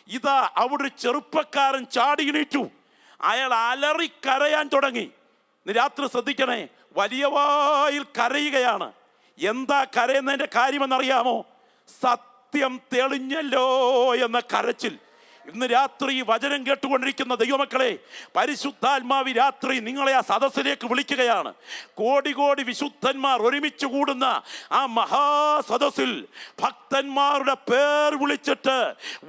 ഇതാ അവിടെ ഒരു ചെറുപ്പക്കാരൻ ചാടി എണീറ്റു. അയാൾ അലറി കരയാൻ തുടങ്ങി. ഇന്ന് രാത്രി ശ്രദ്ധിക്കണേ, വലിയ വായിൽ കരയുകയാണ്. എന്താ കരയുന്നതിൻ്റെ കാര്യമെന്നറിയാമോ? സത്യം തെളിഞ്ഞല്ലോ എന്ന കരച്ചിൽ. ഇന്ന് രാത്രി വചനം കേട്ടുകൊണ്ടിരിക്കുന്ന ദൈവമക്കളെ, പരിശുദ്ധാത്മാവി രാത്രി നിങ്ങളെ ആ സദസ്സിലേക്ക് വിളിക്കുകയാണ്. കോടി കോടി വിശുദ്ധന്മാർ ഒരുമിച്ച് കൂടുന്ന ആ മഹാസദസ്സിൽ ഭക്തന്മാരുടെ പേർ വിളിച്ചിട്ട്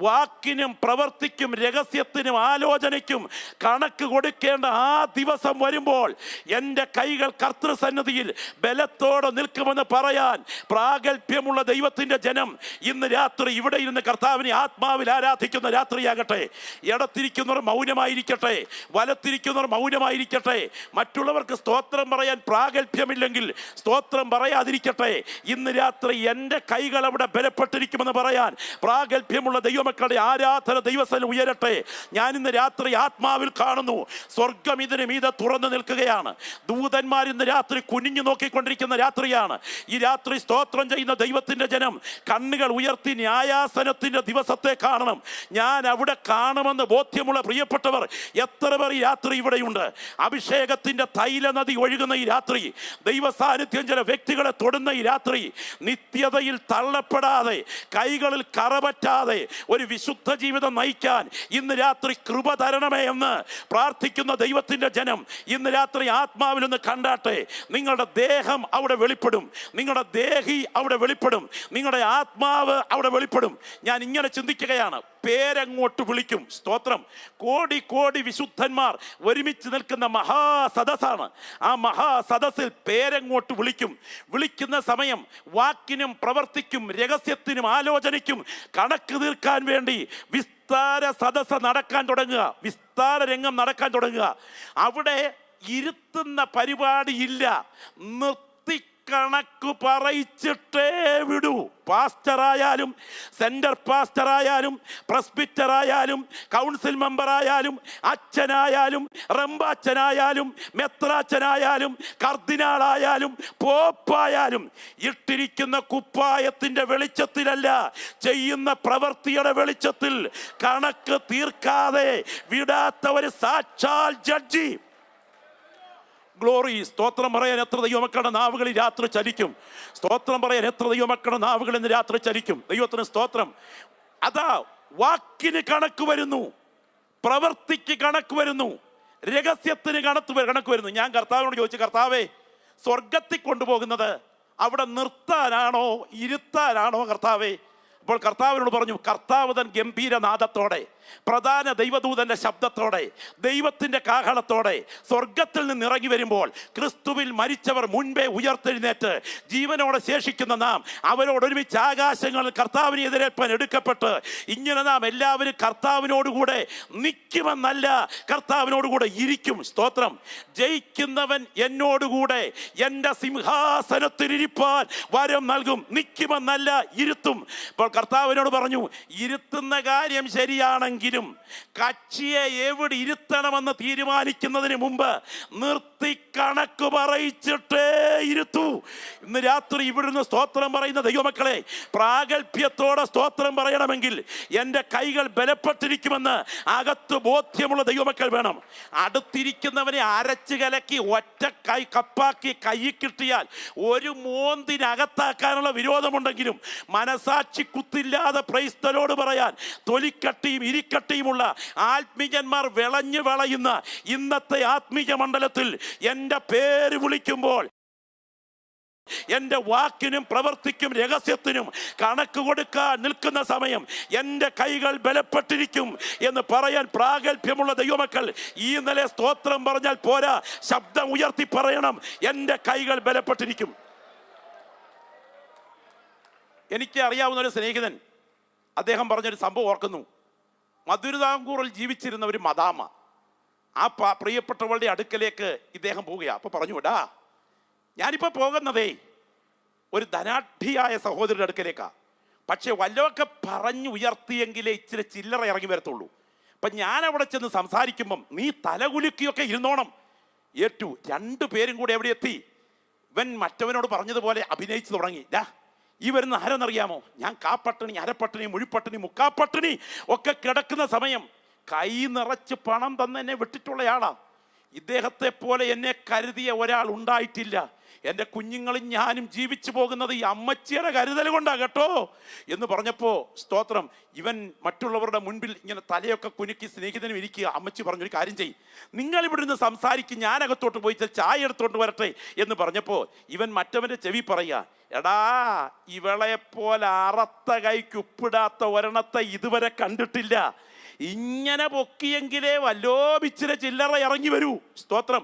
വാക്കിനും പ്രവർത്തിക്കും രഹസ്യത്തിനും ആലോചനയ്ക്കും കണക്ക് കൊടുക്കേണ്ട ആ ദിവസം വരുമ്പോൾ എൻ്റെ കൈകൾ കർത്തൃസന്നിധിയിൽ ബലത്തോടെ നിൽക്കുമെന്ന് പറയാൻ പ്രാഗൽഭ്യമുള്ള ദൈവത്തിൻ്റെ ജനം ഇന്ന് രാത്രി ഇവിടെ ഇരുന്ന് കർത്താവിനെ ആത്മാവിൽ ആരാധിക്കുന്ന രാത്രി ാകട്ടെ. ഇടത്തിരിക്കുന്നവർ മൗനമായിരിക്കട്ടെ, വലത്തിരിക്കുന്നവർ മൗനമായിരിക്കട്ടെ. മറ്റുള്ളവർക്ക് സ്തോത്രം പറയാൻ പ്രാഗൽഭ്യമില്ലെങ്കിൽ സ്തോത്രം പറയാതിരിക്കട്ടെ. ഇന്ന് രാത്രി എൻ്റെ കൈകൾ അവിടെ ബലപ്പെട്ടിരിക്കുമെന്ന് പറയാൻ പ്രാഗൽഭ്യമുള്ള ദൈവമക്കളുടെ ആരാധന ദൈവസ്ഥലം ഉയരട്ടെ. ഞാൻ ഇന്ന് രാത്രി ആത്മാവിൽ കാണുന്നു, സ്വർഗം ഇതിന് മീതെ തുറന്നു നിൽക്കുകയാണ്. ദൂതന്മാർ ഇന്ന് രാത്രി കുനിഞ്ഞു നോക്കിക്കൊണ്ടിരിക്കുന്ന രാത്രിയാണ്. ഈ രാത്രി സ്തോത്രം ചെയ്യുന്ന ദൈവത്തിൻ്റെ ജനം കണ്ണുകൾ ഉയർത്തി ന്യായാസനത്തിൻ്റെ ദിവസത്തെ കാണണം. ഞാൻ അവിടെ കാണുമെന്ന് ബോധ്യമുള്ള പ്രിയപ്പെട്ടവർ എത്ര പേർ ഈ രാത്രി ഇവിടെയുണ്ട്? അഭിഷേകത്തിന്റെ തൈല നദി ഒഴുകുന്ന ഈ രാത്രി, ദൈവ സാന്നിധ്യം ചില വ്യക്തികളെ തൊടുന്ന ഈ രാത്രി, നിത്യതയിൽ തള്ളപ്പെടാതെ കൈകളിൽ കറപറ്റാതെ ഒരു വിശുദ്ധ ജീവിതം നയിക്കാൻ ഇന്ന് രാത്രി കൃപ തരണമേ എന്ന് പ്രാർത്ഥിക്കുന്ന ദൈവത്തിന്റെ ജനം ഇന്ന് രാത്രി ആത്മാവിൽ ഒന്ന് കണ്ടാട്ടെ. നിങ്ങളുടെ ദേഹം അവിടെ വെളിപ്പെടും, നിങ്ങളുടെ ദേഹി അവിടെ വെളിപ്പെടും, നിങ്ങളുടെ ആത്മാവ് അവിടെ വെളിപ്പെടും. ഞാൻ ഇങ്ങനെ ചിന്തിക്കുകയാണ്, പേരങ്ങോട്ട് വിളിക്കും. സ്തോത്രം. കോടി കോടി വിശുദ്ധന്മാർ ഒരുമിച്ച് നിൽക്കുന്ന മഹാസദസ്സാണ്. ആ മഹാസദസ്സിൽ പേരങ്ങോട്ട് വിളിക്കും. വിളിക്കുന്ന സമയം വാക്കിനും പ്രവർത്തിക്കും രഹസ്യത്തിനും ആലോചനയ്ക്കും കണക്ക് തീർക്കാൻ വേണ്ടി വിസ്താര സദസ്സ് നടക്കാൻ തുടങ്ങുക, വിസ്താര രംഗം നടക്കാൻ തുടങ്ങുക. അവിടെ ഇരുത്തുന്ന പരിപാടിയില്ല, കണക്ക് പറയിച്ചിട്ടേ വിടൂ. പാസ്റ്ററായാലും സെന്റർ പാസ്റ്ററായാലും പ്രസ്ബിറ്ററായാലും കൗൺസിൽ മെമ്പറായാലും അച്ഛനായാലും റംബാച്ചനായാലും മെത്രാച്ചനായാലും കർദിനാളായാലും പോപ്പായാലും ഇട്ടിരിക്കുന്ന കുപ്പായത്തിന്റെ വെളിച്ചത്തിലല്ല, ചെയ്യുന്ന പ്രവൃത്തിയുടെ വെളിച്ചത്തിൽ കണക്ക് തീർക്കാതെ വിടാത്ത ഒരു സാക്ഷാൽ ജഡ്ജി. ഗ്ലോറി. സ്തോത്രം പറയാൻ എത്ര ദൈവമക്കളുടെ നാവുകളിൽ രാത്രി ചലിക്കും. സ്തോത്രം പറയാൻ എത്ര ദൈവമക്കളുടെ നാവുകൾ ഇന്ന് രാത്രി ചലിക്കും. ദൈവത്തിന് സ്തോത്രം. അതാ വാക്കിന് കണക്ക് വരുന്നു, പ്രവൃത്തിക്ക് കണക്ക് വരുന്നു, രഹസ്യത്തിന് കണക്ക് വരുന്നു. ഞാൻ കർത്താവിനോട് ചോദിച്ചു, കർത്താവേ, സ്വർഗത്തിൽ കൊണ്ടുപോകുന്നത് അവിടെ നിർത്താനാണോ ഇരുത്താനാണോ കർത്താവേ? അപ്പോൾ കർത്താവിനോട് പറഞ്ഞു, കർത്താവ് തൻ ഗംഭീരനാദത്തോടെ പ്രധാന ദൈവദൂതന്റെ ശബ്ദത്തോടെ ദൈവത്തിന്റെ കാഹളത്തോടെ സ്വർഗത്തിൽ നിന്ന് ഇറങ്ങി വരുമ്പോൾ ക്രിസ്തുവിൽ മരിച്ചവർ മുൻപേ ഉയർത്തെഴുന്നേറ്റ് ജീവനോടെ ശേഷിക്കുന്ന നാം അവരോടൊരുമിച്ച് ആകാശങ്ങളിൽ കർത്താവിനെ എതിരേൽപ്പാൻ എടുക്കപ്പെട്ട് ഇങ്ങനെ നാം എല്ലാവരും കർത്താവിനോടുകൂടെ നിൽക്കുമെന്നല്ല, കർത്താവിനോടുകൂടെ ഇരിക്കും. സ്തോത്രം. ജയിക്കുന്നവൻ എന്നോടുകൂടെ എൻ്റെ സിംഹാസനത്തിലിരിപ്പാൻ വരം നൽകും. നിൽക്കുമെന്നല്ല, ഇരുത്തും. അപ്പോൾ കർത്താവിനോട് പറഞ്ഞു, ഇരുത്തുന്ന കാര്യം ശരിയാണെങ്കിൽ കക്ഷിയെ എവിടെ ഇരുത്തണമെന്ന് തീരുമാനിക്കുന്നതിന് മുമ്പ് നിർത്തി കണക്ക് പറയിച്ചിട്ടേ ഇരുത്തൂ. ഇന്ന് രാത്രി ഇവിടുന്ന് സ്തോത്രം പറയുന്ന ദൈവമക്കളെ, പ്രാഗൽഭ്യത്തോടെ സ്തോത്രം പറയണമെങ്കിൽ എൻ്റെ കൈകൾ ബലപ്പെട്ടിരിക്കുമെന്ന് അകത്ത് ബോധ്യമുള്ള ദൈവമക്കൾ വേണം. അടുത്തിരിക്കുന്നവനെ അരച്ച് കലക്കി ഒറ്റ കപ്പാക്കി കൈ കിട്ടിയാൽ ഒരു മോന്തിനകത്താക്കാനുള്ള വിരോധമുണ്ടെങ്കിലും മനസാക്ഷി കുത്തില്ലാതെ പ്രൈസ്തലോട് പറയാൻ തൊലിക്കട്ടിയും ഇരിക്കട്ടിയുമുള്ള ആത്മീയന്മാർ വിളഞ്ഞു വിളയുന്ന ഇന്നത്തെ ആത്മീയ മണ്ഡലത്തിൽ എൻ്റെ പേര് വിളിക്കുമ്പോൾ എൻ്റെ വാക്കിനും പ്രവൃത്തിക്കും രഹസ്യത്തിനും കണക്ക് കൊടുക്കാൻ നിൽക്കുന്ന സമയം എൻ്റെ കൈകൾ ബലപ്പെട്ടിരിക്കും എന്ന് പറയാൻ പ്രാഗൽഭ്യമുള്ള ദൈവമക്കൾ ഈ നില സ്തോത്രം പറഞ്ഞാൽ പോരാ, ശബ്ദം ഉയർത്തി പറയണം, എൻ്റെ കൈകൾ ബലപ്പെട്ടിരിക്കും. എനിക്ക് അറിയാവുന്ന ഒരു സ്നേഹിതൻ, അദ്ദേഹം പറഞ്ഞൊരു സംഭവം ഓർക്കുന്നു. മധുരതാംകൂറിൽ ജീവിച്ചിരുന്ന ഒരു മദാമ ആ പ്രിയപ്പെട്ടവളുടെ അടുക്കലേക്ക് ഇദ്ദേഹം പോവുകയാണ്. അപ്പോൾ പറഞ്ഞു, എടാ ഞാനിപ്പോൾ പോകുന്നതേ ഒരു ധനാഢ്യയായ സഹോദരിയുടെ അടുക്കലേക്കാണ്, പക്ഷെ വല്ലതൊക്കെ പറഞ്ഞു ഉയർത്തിയെങ്കിലേ ഇച്ചിരി ചില്ലറ ഇറങ്ങി വരത്തുള്ളൂ. അപ്പം ഞാൻ അവിടെ ചെന്ന് സംസാരിക്കുമ്പം നീ തലകുലുക്കിയൊക്കെ ഇരുന്നോണം. ഏറ്റു. രണ്ടു പേരും കൂടെ എവിടെ എത്തി? ഇവൻ മറ്റവനോട് പറഞ്ഞതുപോലെ അഭിനയിച്ചു തുടങ്ങി. ഈ വരുന്ന ആരെന്നറിയാമോ? ഞാൻ കാപ്പട്ടിണി, അരപ്പട്ടിണി, മുഴിപ്പട്ടിണി, മുക്കാപ്പട്ടിണി ഒക്കെ കിടക്കുന്ന സമയം കൈ നിറച്ച് പണം തന്നെ എന്നെ വിട്ടിട്ടുള്ളയാളാ. ഇദ്ദേഹത്തെ പോലെ എന്നെ കരുതിയ ഒരാൾ ഉണ്ടായിട്ടില്ല. എൻ്റെ കുഞ്ഞുങ്ങളും ഞാനും ജീവിച്ചു പോകുന്നത് ഈ അമ്മച്ചിയുടെ കരുതൽ കൊണ്ടാണ് കേട്ടോ എന്ന് പറഞ്ഞപ്പോൾ സ്തോത്രം, ഇവൻ മറ്റുള്ളവരുടെ മുൻപിൽ ഇങ്ങനെ തലയൊക്കെ കുലുക്കി സ്നേഹിതനും ഇരിക്കുക. അമ്മച്ചി പറഞ്ഞൊരു കാര്യം ചെയ്യും, നിങ്ങൾ ഇവിടെ നിന്ന് സംസാരിക്കും, ഞാനകത്തോട്ട് പോയി ചായ എടുത്തോണ്ട് വരട്ടെ എന്ന് പറഞ്ഞപ്പോൾ ഇവൻ മറ്റവൻ്റെ ചെവി പറയുക, എടാ ഇവളെപ്പോലെ അറത്ത കൈക്ക് ഉപ്പിടാത്ത ഒരെണ്ണത്തെ ഇതുവരെ കണ്ടിട്ടില്ല. ഇങ്ങനെ പൊക്കിയെങ്കിലേ വല്ലോ ഇച്ചിരി ചില്ലറ ഇറങ്ങി വരൂ. സ്തോത്രം.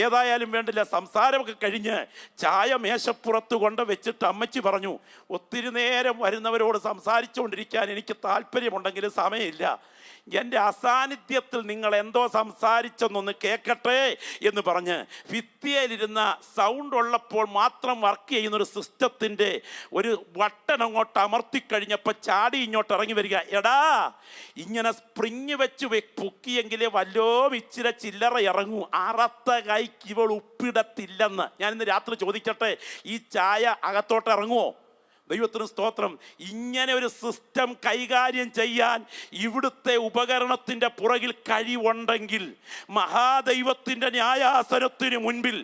ഏതായാലും വേണ്ടില്ല, സംസാരമൊക്കെ കഴിഞ്ഞ് ചായ മേശപ്പുറത്ത് കൊണ്ട് വെച്ചിട്ട് അമ്മച്ചി പറഞ്ഞു, ഒത്തിരി നേരം വരുന്നവരോട് സംസാരിച്ചുകൊണ്ടിരിക്കാൻ എനിക്ക് താല്പര്യമുണ്ടെങ്കിലും സമയമില്ല. എൻ്റെ അസാന്നിധ്യത്തിൽ നിങ്ങൾ എന്തോ സംസാരിച്ചെന്നൊന്ന് കേൾക്കട്ടെ എന്ന് പറഞ്ഞ് ഭിത്തിയിലിരുന്ന സൗണ്ട് ഉള്ളപ്പോൾ മാത്രം വർക്ക് ചെയ്യുന്നൊരു സിസ്റ്റത്തിൻ്റെ ഒരു ബട്ടൺ അങ്ങോട്ട് അമർത്തിക്കഴിഞ്ഞപ്പോൾ ചാടി ഇങ്ങോട്ട് ഇറങ്ങി വരിക, എടാ ഇങ്ങനെ സ്പ്രിങ് വെച്ച് പൊക്കിയെങ്കിലേ വല്ലോ ഇച്ചിരി ചില്ലറ ഇറങ്ങൂ, അറത്ത കൈക്ക് ഇവൾ ഉപ്പിടത്തില്ലെന്ന്. ഞാനിന്ന് രാത്രി ചോദിക്കട്ടെ, ഈ ചായ അകത്തോട്ട് ഇറങ്ങുമോ? ദൈവത്തിന് സ്തോത്രം. ഇങ്ങനെ ഒരു സിസ്റ്റം കൈകാര്യം ചെയ്യാൻ ഇവിടുത്തെ ഉപകരണത്തിൻ്റെ പുറകിൽ കഴിവുണ്ടെങ്കിൽ മഹാദൈവത്തിൻ്റെ ന്യായാസനത്തിന് മുൻപിൽ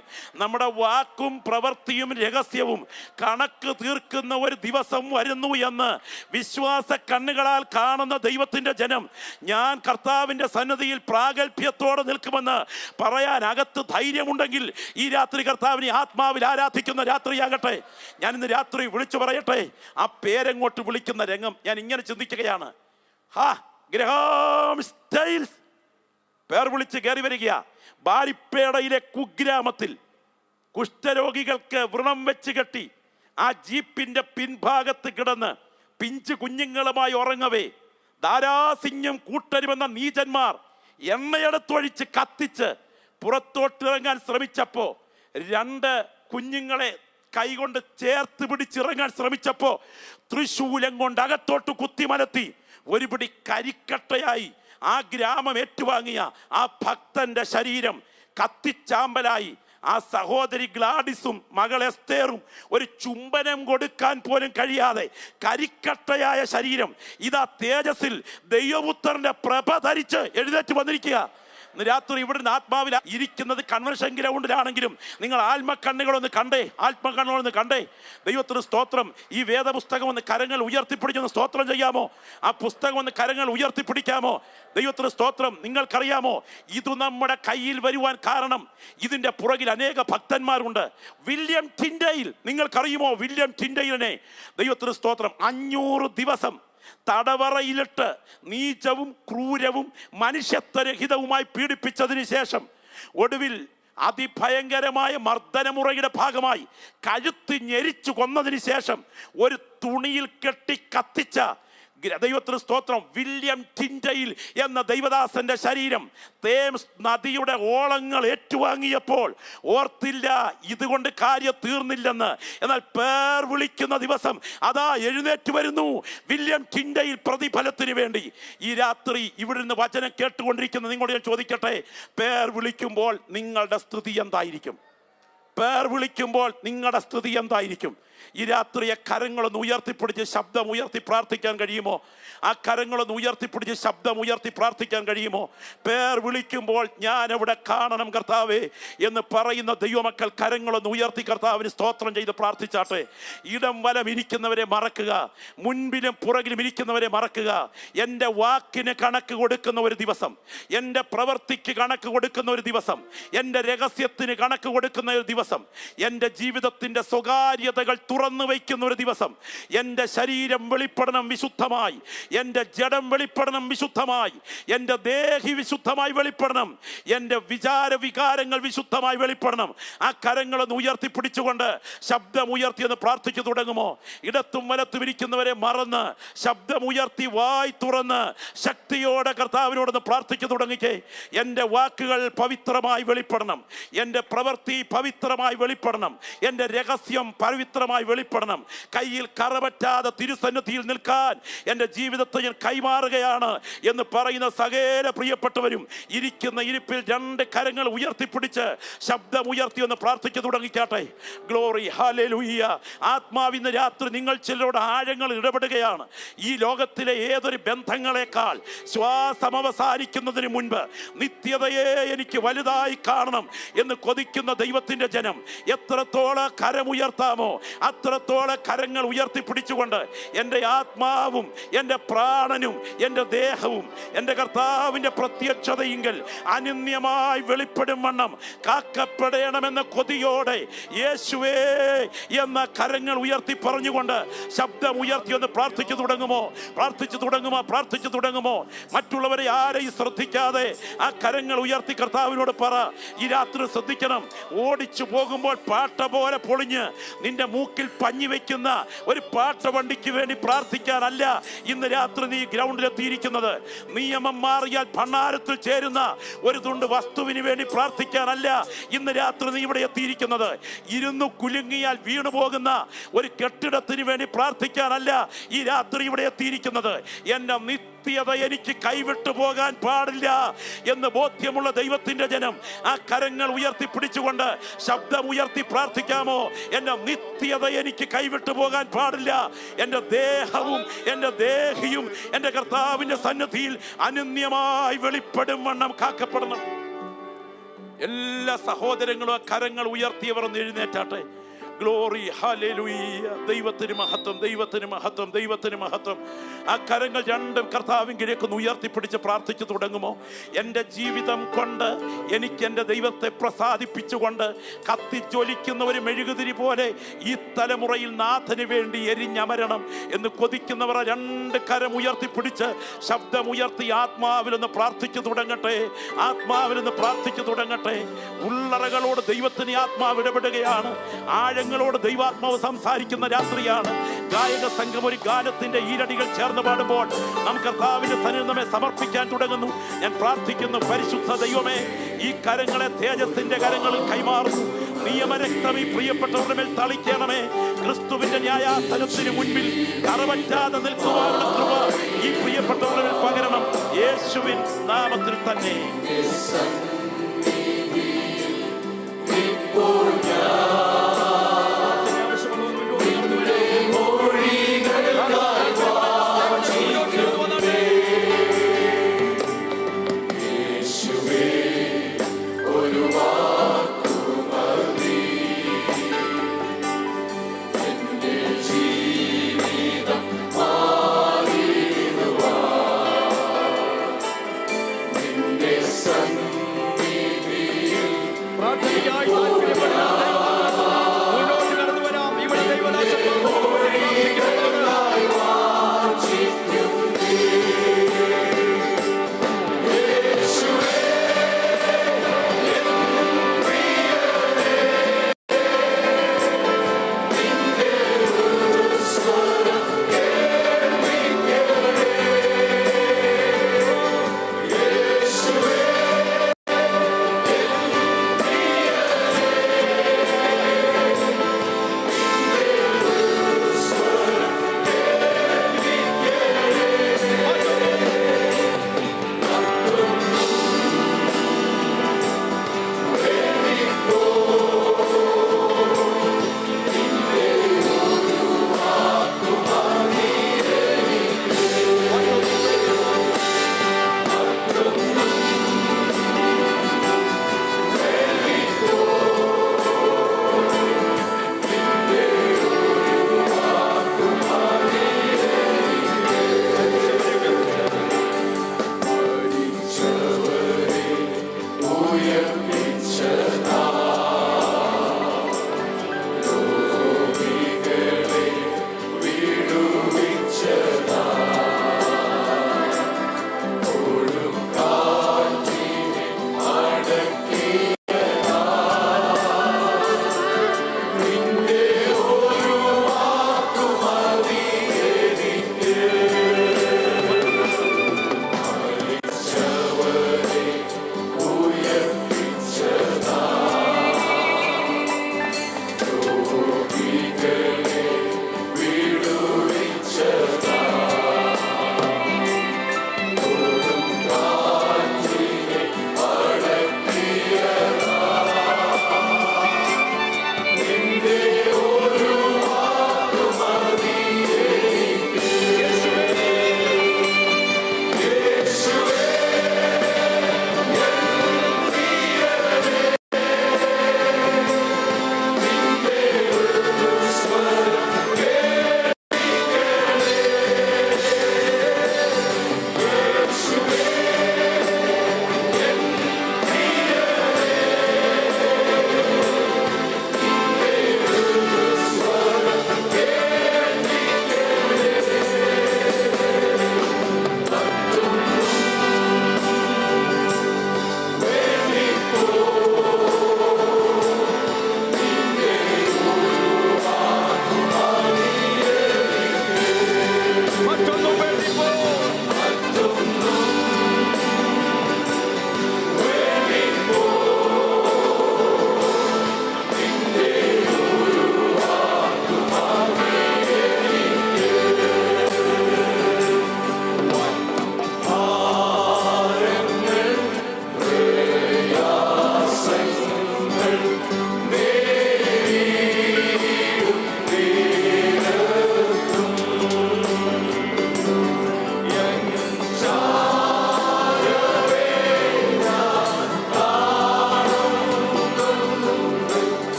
നമ്മുടെ വാക്കും പ്രവൃത്തിയും രഹസ്യവും കണക്ക് തീർക്കുന്ന ഒരു ദിവസം വരുന്നു എന്ന് വിശ്വാസ കണ്ണുകളാൽ കാണുന്ന ദൈവത്തിൻ്റെ ജനം, ഞാൻ കർത്താവിൻ്റെ സന്നിധിയിൽ പ്രാഗൽഭ്യത്തോടെ നിൽക്കുമെന്ന് പറയാൻ അകത്ത് ധൈര്യമുണ്ടെങ്കിൽ ഈ രാത്രി കർത്താവിനെ ആത്മാവിൽ ആരാധിക്കുന്ന രാത്രിയാകട്ടെ. ഞാൻ ഇന്ന് രാത്രി വിളിച്ചു പറയട്ടെ, ആ പേരെങ്ങോട്ട് വിളിക്കുന്ന രംഗം ഞാൻ ഇങ്ങനെ ചിന്തിക്കുകയാണ്. ഗ്രഹാം സ്റ്റൈൽസ് പേർ വിളിച്ച് കയറി വരിക. ബാരിപ്പേടയിലെ കുഗ്രാമത്തിൽ കുഷ്ഠരോഗികൾക്ക് വ്രണം വെച്ച് കെട്ടി ആ ജീപ്പിന്റെ പിൻഭാഗത്ത് കിടന്ന് പിഞ്ചു കുഞ്ഞുങ്ങളുമായി ഉറങ്ങവേ ദാരാസിംഹം കൂട്ടരുമെന്ന നീചന്മാർ എണ്ണയെടുത്തൊഴിച്ച് കത്തിച്ച് പുറത്തോട്ടിറങ്ങാൻ ശ്രമിച്ചപ്പോൾ രണ്ട് കുഞ്ഞുങ്ങളെ കൈകൊണ്ട് ചേർത്ത് പിടിച്ചിറങ്ങാൻ ശ്രമിച്ചപ്പോൾ തൃശൂലം കൊണ്ട് അകത്തോട്ട് കുത്തിമലത്തി ഒരു പിടി കരിക്കട്ടയായി ആ ഗ്രാമം ഏറ്റുവാങ്ങിയ ആ ഭക്തന്റെ ശരീരം കത്തിച്ചാമ്പലായി. ആ സഹോദരി ഗ്ലാഡിസും മകൾ എസ്തേറും ഒരു ചുംബനം കൊടുക്കാൻ പോലും കഴിയാതെ കരിക്കട്ടയായ ശരീരം ഇതാ തേജസ്സിൽ ദൈവപുത്രന്റെ പ്രഭ ധരിച്ച് എഴുന്നേറ്റ് വന്നിരിക്കുക. രാത്രി ഇവിടുന്ന് ആത്മാവിൽ ഇരിക്കുന്നത് കൺവെൻഷൻ ഗ്രൗണ്ടിലാണെങ്കിലും നിങ്ങൾ ആത്മക്കണ്ണുകളൊന്ന് കണ്ടേ. ദൈവത്തിന് സ്തോത്രം. ഈ വേദപുസ്തകം ഒന്ന് കരങ്ങൾ ഉയർത്തിപ്പിടിച്ചൊന്ന് സ്തോത്രം ചെയ്യാമോ? ആ പുസ്തകം ഒന്ന് കരങ്ങൾ ഉയർത്തിപ്പിടിക്കാമോ? ദൈവത്തിന് സ്തോത്രം. നിങ്ങൾക്കറിയാമോ, ഇത് നമ്മുടെ കയ്യിൽ വരുവാൻ കാരണം ഇതിൻ്റെ പുറകിൽ അനേക ഭക്തന്മാരുണ്ട്. വില്യം ടിൻഡെയിൽ, നിങ്ങൾക്കറിയുമോ വില്യം ടിൻഡെയിലിനെ? ദൈവത്തിന് സ്തോത്രം. 500 ദിവസം തടവറയിലിട്ട് നീചവും ക്രൂരവും മനുഷ്യത്വരഹിതവുമായി പീഡിപ്പിച്ചതിന് ശേഷം ഒടുവിൽ അതിഭയങ്കരമായ മർദ്ദനമുറയുടെ ഭാഗമായി കഴുത്ത് ഞെരിച്ചു കൊന്നതിന് ശേഷം ഒരു തുണിയിൽ കെട്ടി കത്തിച്ച ദൈവത്തിന് സ്തോത്രം വില്യം ടിൻഡെയിൽ എന്ന ദൈവദാസന്റെ ശരീരം തേംസ് നദിയുടെ ഓളങ്ങൾ ഏറ്റുവാങ്ങിയപ്പോൾ ഓർത്തില്ല ഇതുകൊണ്ട് കാര്യം തീർന്നില്ലെന്ന്. എന്നാൽ പേർ വിളിക്കുന്ന ദിവസം അതാ എഴുന്നേറ്റ് വരുന്നു വില്യം ടിൻഡെയിൽ പ്രതിഫലത്തിന് വേണ്ടി. ഈ രാത്രി ഇവിടെ നിന്ന് വചനം കേട്ടുകൊണ്ടിരിക്കുന്ന നിങ്ങളോട് ഞാൻ ചോദിക്കട്ടെ, പേർ വിളിക്കുമ്പോൾ നിങ്ങളുടെ സ്ഥിതി എന്തായിരിക്കും? പേർ വിളിക്കുമ്പോൾ നിങ്ങളുടെ സ്ഥിതി എന്തായിരിക്കും? ഈ രാത്രിയെ കരങ്ങളൊന്ന് ഉയർത്തിപ്പിടിച്ച് ശബ്ദം ഉയർത്തി പ്രാർത്ഥിക്കാൻ കഴിയുമോ? ആ കരങ്ങളൊന്ന് ഉയർത്തിപ്പിടിച്ച് ശബ്ദം ഉയർത്തി പ്രാർത്ഥിക്കാൻ കഴിയുമോ? പേർ വിളിക്കുമ്പോൾ ഞാൻ അവിടെ കാണണം കർത്താവേ എന്ന് പറയുന്ന ദൈവമക്കൾ കരങ്ങളൊന്ന് ഉയർത്തി കർത്താവിന് സ്തോത്രം ചെയ്ത് പ്രാർത്ഥിച്ചാട്ടെ. ഇടം വലം ഇരിക്കുന്നവരെ മറക്കുക, മുൻപിലും പുറകിലും ഇരിക്കുന്നവരെ മറക്കുക. എൻ്റെ വാക്കിന് കണക്ക് കൊടുക്കുന്ന ഒരു ദിവസം, എൻ്റെ പ്രവൃത്തിക്ക് കണക്ക് കൊടുക്കുന്ന ഒരു ദിവസം, എൻ്റെ രഹസ്യത്തിന് കണക്ക് കൊടുക്കുന്ന ഒരു ദിവസം, എൻ്റെ ജീവിതത്തിൻ്റെ സ്വകാര്യതകൾ തുറന്നു വയ്ക്കുന്ന ഒരു ദിവസം. എൻ്റെ ശരീരം വെളിപ്പെടണം വിശുദ്ധമായി, എൻ്റെ ജഡം വെളിപ്പെടണം വിശുദ്ധമായി, എൻ്റെ ദേഹി വിശുദ്ധമായി വെളിപ്പെടണം, എൻ്റെ വികാരങ്ങൾ വിശുദ്ധമായി വെളിപ്പെടണം. ആ കരങ്ങളൊന്ന് ഉയർത്തിപ്പിടിച്ചുകൊണ്ട് ശബ്ദമുയർത്തിയെന്ന് പ്രാർത്ഥിച്ചു തുടങ്ങുമോ? ഇടത്തും വലത്തും ഇരിക്കുന്നവരെ മറന്ന് ശബ്ദമുയർത്തി വായ് തുറന്ന് ശക്തിയോടെ കർത്താവിനോടൊന്ന് പ്രാർത്ഥിച്ചു തുടങ്ങിക്കേ. എൻ്റെ വാക്കുകൾ പവിത്രമായി വെളിപ്പെടണം, എൻ്റെ പ്രവൃത്തി പവിത്രമായി വെളിപ്പെടണം, എൻ്റെ രഹസ്യം പവിത്രമായി വെളിപ്പെടണം. കയ്യിൽ കറപറ്റാതെ തിരുസന്നിധിയിൽ നിൽക്കാൻ എൻ്റെ ജീവിതത്തെ ഞാൻ കൈമാറുകയാണ് എന്ന് പറയുന്ന സകല പ്രിയപ്പെട്ടവരും ഇരിക്കുന്ന ഇരിപ്പിൽ രണ്ട് കരങ്ങൾ ഉയർത്തിപ്പിടിച്ച് ശബ്ദമുയർത്തി ഒന്ന് പ്രാർത്ഥിച്ചു തുടങ്ങിക്കാട്ടെ. Glory, hallelujah. ആത്മാവിന്ന് രാത്രി നിങ്ങൾ ചിലരോട് ആഴങ്ങൾ ഇടപെടുകയാണ്. ഈ ലോകത്തിലെ ഏതൊരു ബന്ധങ്ങളെക്കാൾ ശ്വാസം അവസാനിക്കുന്നതിന് മുൻപ് നിത്യതയെ എനിക്ക് വലുതായി കാണണം എന്ന് കൊതിക്കുന്ന ദൈവത്തിന്റെ ജനം എത്രത്തോളം കരമുയർത്താമോ അത്രത്തോളം കരങ്ങൾ ഉയർത്തിപ്പിടിച്ചുകൊണ്ട് എൻ്റെ ആത്മാവും എൻ്റെ പ്രാണനും എൻ്റെ ദേഹവും എൻ്റെ കർത്താവിൻ്റെ പ്രത്യക്ഷതയെങ്കിൽ അനന്യമായി വെളിപ്പെടും വണ്ണം കാക്കപ്പെടണമെന്ന കൊതിയോടെ യേശുവേ എന്ന കരങ്ങൾ ഉയർത്തി പറഞ്ഞുകൊണ്ട് ശബ്ദം ഉയർത്തി ഒന്ന് പ്രാർത്ഥിച്ചു തുടങ്ങുമോ? പ്രാർത്ഥിച്ചു തുടങ്ങുമോ? മറ്റുള്ളവരെ ആരെയും ശ്രദ്ധിക്കാതെ ആ കരങ്ങൾ ഉയർത്തി കർത്താവിനോട് പറ. ഈ രാത്രി ശ്രദ്ധിക്കണം, ഓടിച്ചു പോകുമ്പോൾ പാട്ട പോലെ പൊളിഞ്ഞ് നിന്റെ മൂക്കിൽ പഞ്ഞി വെക്കുന്ന ഒരു പാട്ടവണ്ടിക്ക് വേണ്ടി പ്രാർത്ഥിക്കാനല്ല ഇന്ന് രാത്രി നീ ഗ്രൗണ്ടിലെത്തിയിരിക്കുന്നത്. നിയമം മാറിയാൽ ഭണ്ഡാരത്തിൽ ചേരുന്ന ഒരു തുണ്ട് വസ്തുവിന് വേണ്ടി പ്രാർത്ഥിക്കാനല്ല ഇന്ന് രാത്രി നീ ഇവിടെ എത്തിയിരിക്കുന്നത്. ഇരുന്നു കുലുങ്ങിയാൽ വീണു പോകുന്ന ഒരു കെട്ടിടത്തിന് വേണ്ടി പ്രാർത്ഥിക്കാനല്ല ഈ രാത്രി ഇവിടെ എത്തിയിരിക്കുന്നത്. എന്നെ നിത്യത എനിക്ക് കൈവിട്ടു പോകാൻ പാടില്ല എന്ന് ബോധ്യമുള്ള ദൈവത്തിന്റെ ജനം ആ കരങ്ങൾ ഉയർത്തിപ്പിടിച്ചുകൊണ്ട് ശബ്ദം ഉയർത്തി പ്രാർത്ഥിക്കാമോ? എന്റെ നിത്യത എനിക്ക് കൈവിട്ടു പോകാൻ പാടില്ല. എൻ്റെ ദേഹവും എൻ്റെ ദേഹിയും എൻ്റെ കർത്താവിൻ്റെ സന്നിധിയിൽ അനന്യമായി വെളിപ്പെടും വണ്ണം കാക്കപ്പെടണം. എല്ലാ സഹോദരങ്ങളും ആ കരങ്ങൾ ഉയർത്തിയവർ ഒന്ന് എഴുന്നേറ്റാട്ടെ. Glory, hallelujah. ദൈവത്തിന് മഹത്വം, ദൈവത്തിന് മഹത്വം, ദൈവത്തിന് മഹത്വം. ആ കരങ്ങൾ രണ്ടും കർത്താവിലേക്ക് ഉയർത്തിപ്പിടിച്ച് പ്രാർത്ഥിച്ചു തുടങ്ങുമോ? എൻ്റെ ജീവിതം കൊണ്ട് എനിക്ക് എൻ്റെ ദൈവത്തെ പ്രസാദിപ്പിച്ചുകൊണ്ട് കത്തിജ്വലിക്കുന്ന ഒരു മെഴുകുതിരി പോലെ ഈ തലമുറയിൽ നാഥന് വേണ്ടി എരിഞ്ഞമരണം എന്ന് കൊതിക്കുന്നവർ രണ്ട് കരം ഉയർത്തിപ്പിടിച്ച് ശബ്ദമുയർത്തി ആത്മാവിലൊന്ന് പ്രാർത്ഥിച്ചു തുടങ്ങട്ടെ. ആത്മാവിലൊന്ന് പ്രാർത്ഥിച്ചു തുടങ്ങട്ടെ. ഉള്ളറകളോട് ദൈവത്തിന് ആത്മാവ് ഇടപെടുകയാണ്. ആഴങ്ങളോട് ദൈവാത്മാവ് സംസാരിക്കുന്ന രാത്രിയാണ്. ഗായക സംഘം ഒരു ഗാനത്തിന്റെ ഈരടികൾ ചേർന്ന് പാടുമ്പോൾ നമുക്ക് കർത്താവിന്റെ സന്നിധിയിൽ നമ്മെ സമർപ്പിക്കാൻ തുടങ്ങുന്നു. ഞാൻ പ്രാർത്ഥിക്കുന്നു, പരിശുദ്ധ ദൈവമേ, ഈ കരങ്ങളെ തേജസ്സിന്റെ കരങ്ങളിൽ കൈമാറുന്നു. നിയമരക്തം ഈ പ്രിയപ്പെട്ടവരുടെ മേൽ തളിക്കണമേ. ക്രിസ്തുവിന്റെ ന്യായാസനത്തിന് മുൻപിൽ കറവറ്റാതെ നിൽക്കുവാനുള്ള കൃപ ഈ പ്രിയപ്പെട്ടവരുടെ മേൽ പകരണം. യേശുവിൻ നാമത്തിൽ തന്നെ. Son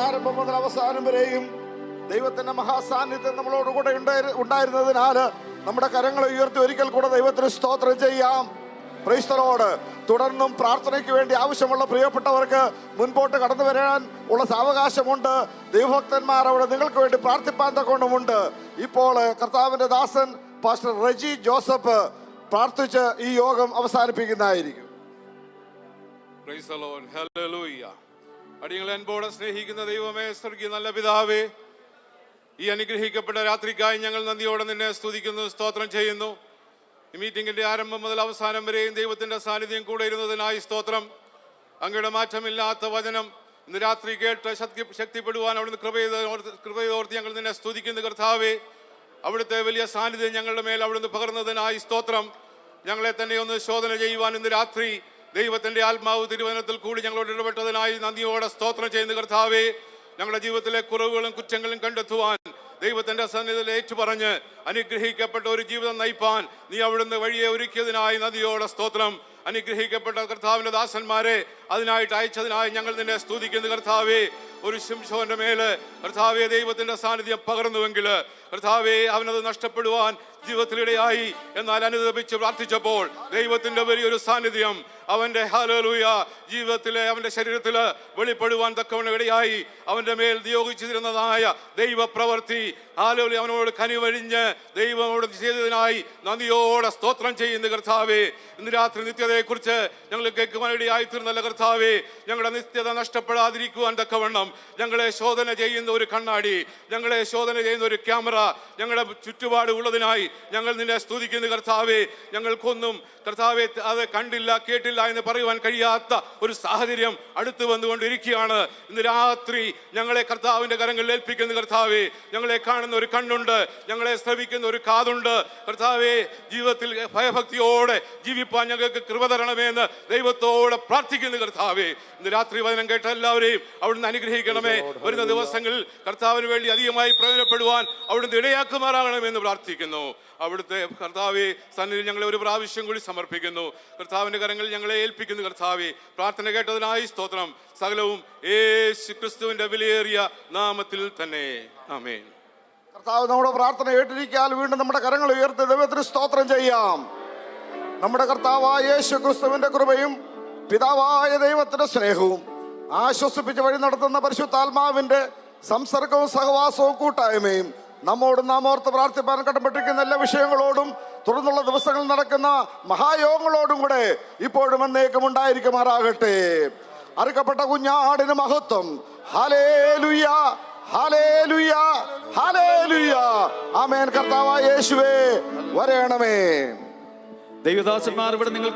ആരംഭം മുതൽ അവസാനം വരെയും ദൈവത്തിന്റെ മഹാസാന്നിധ്യം നമ്മളോടുകൂടെ ഉണ്ടായിരുന്നതിനാൽ നമ്മുടെ കരങ്ങളെ ഉയർത്തി ഒരിക്കൽ കൂടെ ദൈവത്തിന് സ്തോത്രം ചെയ്യാം. Price the Lord. തുടർന്നും പ്രാർത്ഥനയ്ക്ക് വേണ്ടി ആവശ്യമുള്ള പ്രിയപ്പെട്ടവർക്ക് മുൻപോട്ട് കടന്നു വരാൻ ഉള്ള സാവകാശമുണ്ട്. ദൈവഭക്തന്മാർ അവിടെ നിങ്ങൾക്ക് വേണ്ടി പ്രാർത്ഥിപ്പാൻ തക്കൊണ്ടുമുണ്ട്. ഇപ്പോൾ കർത്താവിന്റെ ദാസൻ പാസ്റ്റർ റെജി ജോസഫ് പ്രാർത്ഥിച്ച് ഈ യോഗം അവസാനിപ്പിക്കുന്നതായിരിക്കും. Praise the Lord. ഹല്ലേലൂയ. അടിയങ്ങളെ അൻപോടെ സ്നേഹിക്കുന്ന ദൈവമേ, സ്വർഗീയ നല്ല പിതാവേ, ഈ അനുഗ്രഹിക്കപ്പെട്ട രാത്രിക്കായി ഞങ്ങൾ നന്ദിയോടെ നിന്നെ സ്തുതിക്കുന്നു, സ്തോത്രം ചെയ്യുന്നു. ഈ മീറ്റിംഗിന്റെ ആരംഭം മുതൽ അവസാനം വരെയും ദൈവത്തിന്റെ സാന്നിധ്യം കൂടെ ഇരുന്നതിനായി സ്തോത്രം. അങ്ങയുടെ മാറ്റമില്ലാത്ത വചനം ഇന്ന് രാത്രി കേട്ട് ശക്തിപ്പെടുവാൻ അവിടുന്ന് കൃപയോർത്തി ഞങ്ങൾ നിന്നെ സ്തുതിക്കുന്നു കർത്താവേ. അവിടുത്തെ വലിയ സാന്നിധ്യം ഞങ്ങളുടെ മേൽ അവിടുന്ന് പകർന്നതിനായി സ്തോത്രം. ഞങ്ങളെ തന്നെ ഒന്ന് ശോധന ചെയ്യുവാൻ ഇന്ന് രാത്രി ദൈവത്തിന്റെ ആത്മാവ് തിരുവചനത്തിൽ കൂടി ഞങ്ങളോട് ഇടപെട്ടതിനായി നന്ദിയോടെ സ്തോത്രം ചെയ്യുന്ന കർത്താവേ. ഞങ്ങളുടെ ജീവിതത്തിലെ കുറവുകളും കുറ്റങ്ങളും കണ്ടെത്തുവാൻ ദൈവത്തിന്റെ സന്നിധിയിൽ ഏറ്റുപറഞ്ഞ് അനുഗ്രഹിക്കപ്പെട്ട ഒരു ജീവിതം നയിപ്പാൻ നീ അവിടുന്ന് വഴിയെ ഒരുക്കിയതിനായി നന്ദിയോടെ സ്തോത്രം. അനുഗ്രഹിക്കപ്പെട്ട കർത്താവിന്റെ ദാസന്മാരെ അതിനായിട്ട് അയച്ചതിനായി ഞങ്ങൾ നിന്നെ സ്തുതിക്കുന്നു കർത്താവേ. ഒരു ശിംശോന്റെ മേല് കർത്താവേ ദൈവത്തിന്റെ സാന്നിധ്യം പകർന്നുവെങ്കിൽ കർത്താവേ അവനത് നഷ്ടപ്പെടുവാൻ ജീവിതത്തിലിടയായി. എന്നാൽ അനുദപിച്ച് പ്രാർത്ഥിച്ചപ്പോൾ ദൈവത്തിന്റെ വലിയൊരു സാന്നിധ്യം അവന്റെ ഹല്ലേലൂയ ജീവിതത്തിലെ അവന്റെ ശരീരത്തില് വെളിപ്പെടുവാൻ തക്കവണ്ണം ഇടയായി. അവന്റെ മേൽ നിയോഗിച്ചിരുന്നതായ ദൈവപ്രവൃത്തി ഹല്ലേലൂയ അവനോട് കനിവഴിഞ്ഞ് ദൈവമോട് ചെയ്തതിനായി നന്ദിയോടെ സ്തോത്രം ചെയ്യുന്ന കർത്താവേ. ഇന്ന് രാത്രി നിത്യതയെക്കുറിച്ച് ഞങ്ങൾ കേൾക്കുവാൻ ഇടയായി തീർന്നല്ല കർത്താവേ. ഞങ്ങളുടെ നിത്യത നഷ്ടപ്പെടാതിരിക്കുവാൻ തക്കവണ്ണം ഞങ്ങളെ ശോധന ചെയ്യുന്ന ഒരു കണ്ണാടി, ഞങ്ങളെ ശോധന ചെയ്യുന്ന ഒരു ക്യാമറ ഞങ്ങളുടെ ചുറ്റുപാട് ഉള്ളതിനായി ഞങ്ങൾ നിന്നെ സ്തുതിക്കുന്നു കർത്താവേ. ഞങ്ങൾക്കൊന്നും കർത്താവേ അത് കണ്ടില്ല കേട്ടില്ല എന്ന് പറയുവാൻ കഴിയാത്ത ഒരു സാഹചര്യം അടുത്ത് വന്നുകൊണ്ടിരിക്കുകയാണ്. ഇന്ന് രാത്രി ഞങ്ങളെ കർത്താവിന്റെ കരങ്ങളിൽ ഏൽപ്പിക്കുന്ന കർത്താവേ. ഞങ്ങളെ കാണുന്ന ഒരു കണ്ണുണ്ട്, ഞങ്ങളെ ശ്രവിക്കുന്ന ഒരു കാതുണ്ട് കർത്താവേ. ജീവിതത്തിൽ ഭയഭക്തിയോടെ ജീവിപ്പാൻ ഞങ്ങൾക്ക് കൃപ തരണമെന്ന് ദൈവത്തോടെ പ്രാർത്ഥിക്കുന്നു കർത്താവേ. ഇന്ന് രാത്രി വചനം കേട്ട എല്ലാവരെയും അവിടുന്ന് അനുഗ്രഹിക്കണമേ. വരുന്ന ദിവസങ്ങളിൽ കർത്താവിന് വേണ്ടി അധികമായി പ്രയോജനപ്പെടുവാൻ അവിടുന്ന് ഇടയാക്കുമാറാകണമെന്ന് പ്രാർത്ഥിക്കുന്നു. അവിടുത്തെ കർത്താവെ സന്നിധിയിൽ ഞങ്ങളെ ഒരു പ്രാവശ്യം കൂടി സമർപ്പിക്കുന്നു. കർത്താവിന്റെ കരങ്ങളിൽ ഞങ്ങളെ ഏൽപ്പിക്കുന്നു കർത്താവെ. പ്രാർത്ഥന കേട്ടതിനായി സ്തോത്രം. സകലവും യേശു ക്രിസ്തുവിന്റെ വിലയേറിയ നാമത്തിൽ തന്നെ ആമേൻ. കർത്താവ് നമ്മുടെ പ്രാർത്ഥന കേട്ടിരിക്കാൻ വീണ്ടും നമ്മുടെ കരങ്ങൾ ഉയർത്തി ദൈവത്തിന് സ്തോത്രം ചെയ്യാം. നമ്മുടെ കർത്താവായ യേശു ക്രിസ്തുവിന്റെ കൃപയും പിതാവായ ദൈവത്തിന്റെ സ്നേഹവും ആശ്വസിപ്പിച്ച് വഴി നടത്തുന്ന പരിശുദ്ധാത്മാവിന്റെ സംസർഗവും സഹവാസവും കൂട്ടായ്മയും നമ്മോടും നാം ഓർത്ത് പ്രാർത്ഥിപ്പാൻ കടപ്പെട്ടിരിക്കുന്ന എല്ലാ വിഷയങ്ങളോടും തുടർന്നുള്ള ദിവസങ്ങളിൽ നടക്കുന്ന മഹായോഗങ്ങളോടും കൂടെ ഇപ്പോഴും എന്നേക്കും ഉണ്ടായിരിക്കുമാറാകട്ടെ. അറുക്കപ്പെട്ട കുഞ്ഞാടിന് മഹത്വം. Hallelujah, hallelujah, hallelujah. ആമേൻ. കർത്താവായ യേശുവേ വരേണമേ. ദൈവദാസന്മാർ ഇവിടെ നിങ്ങൾ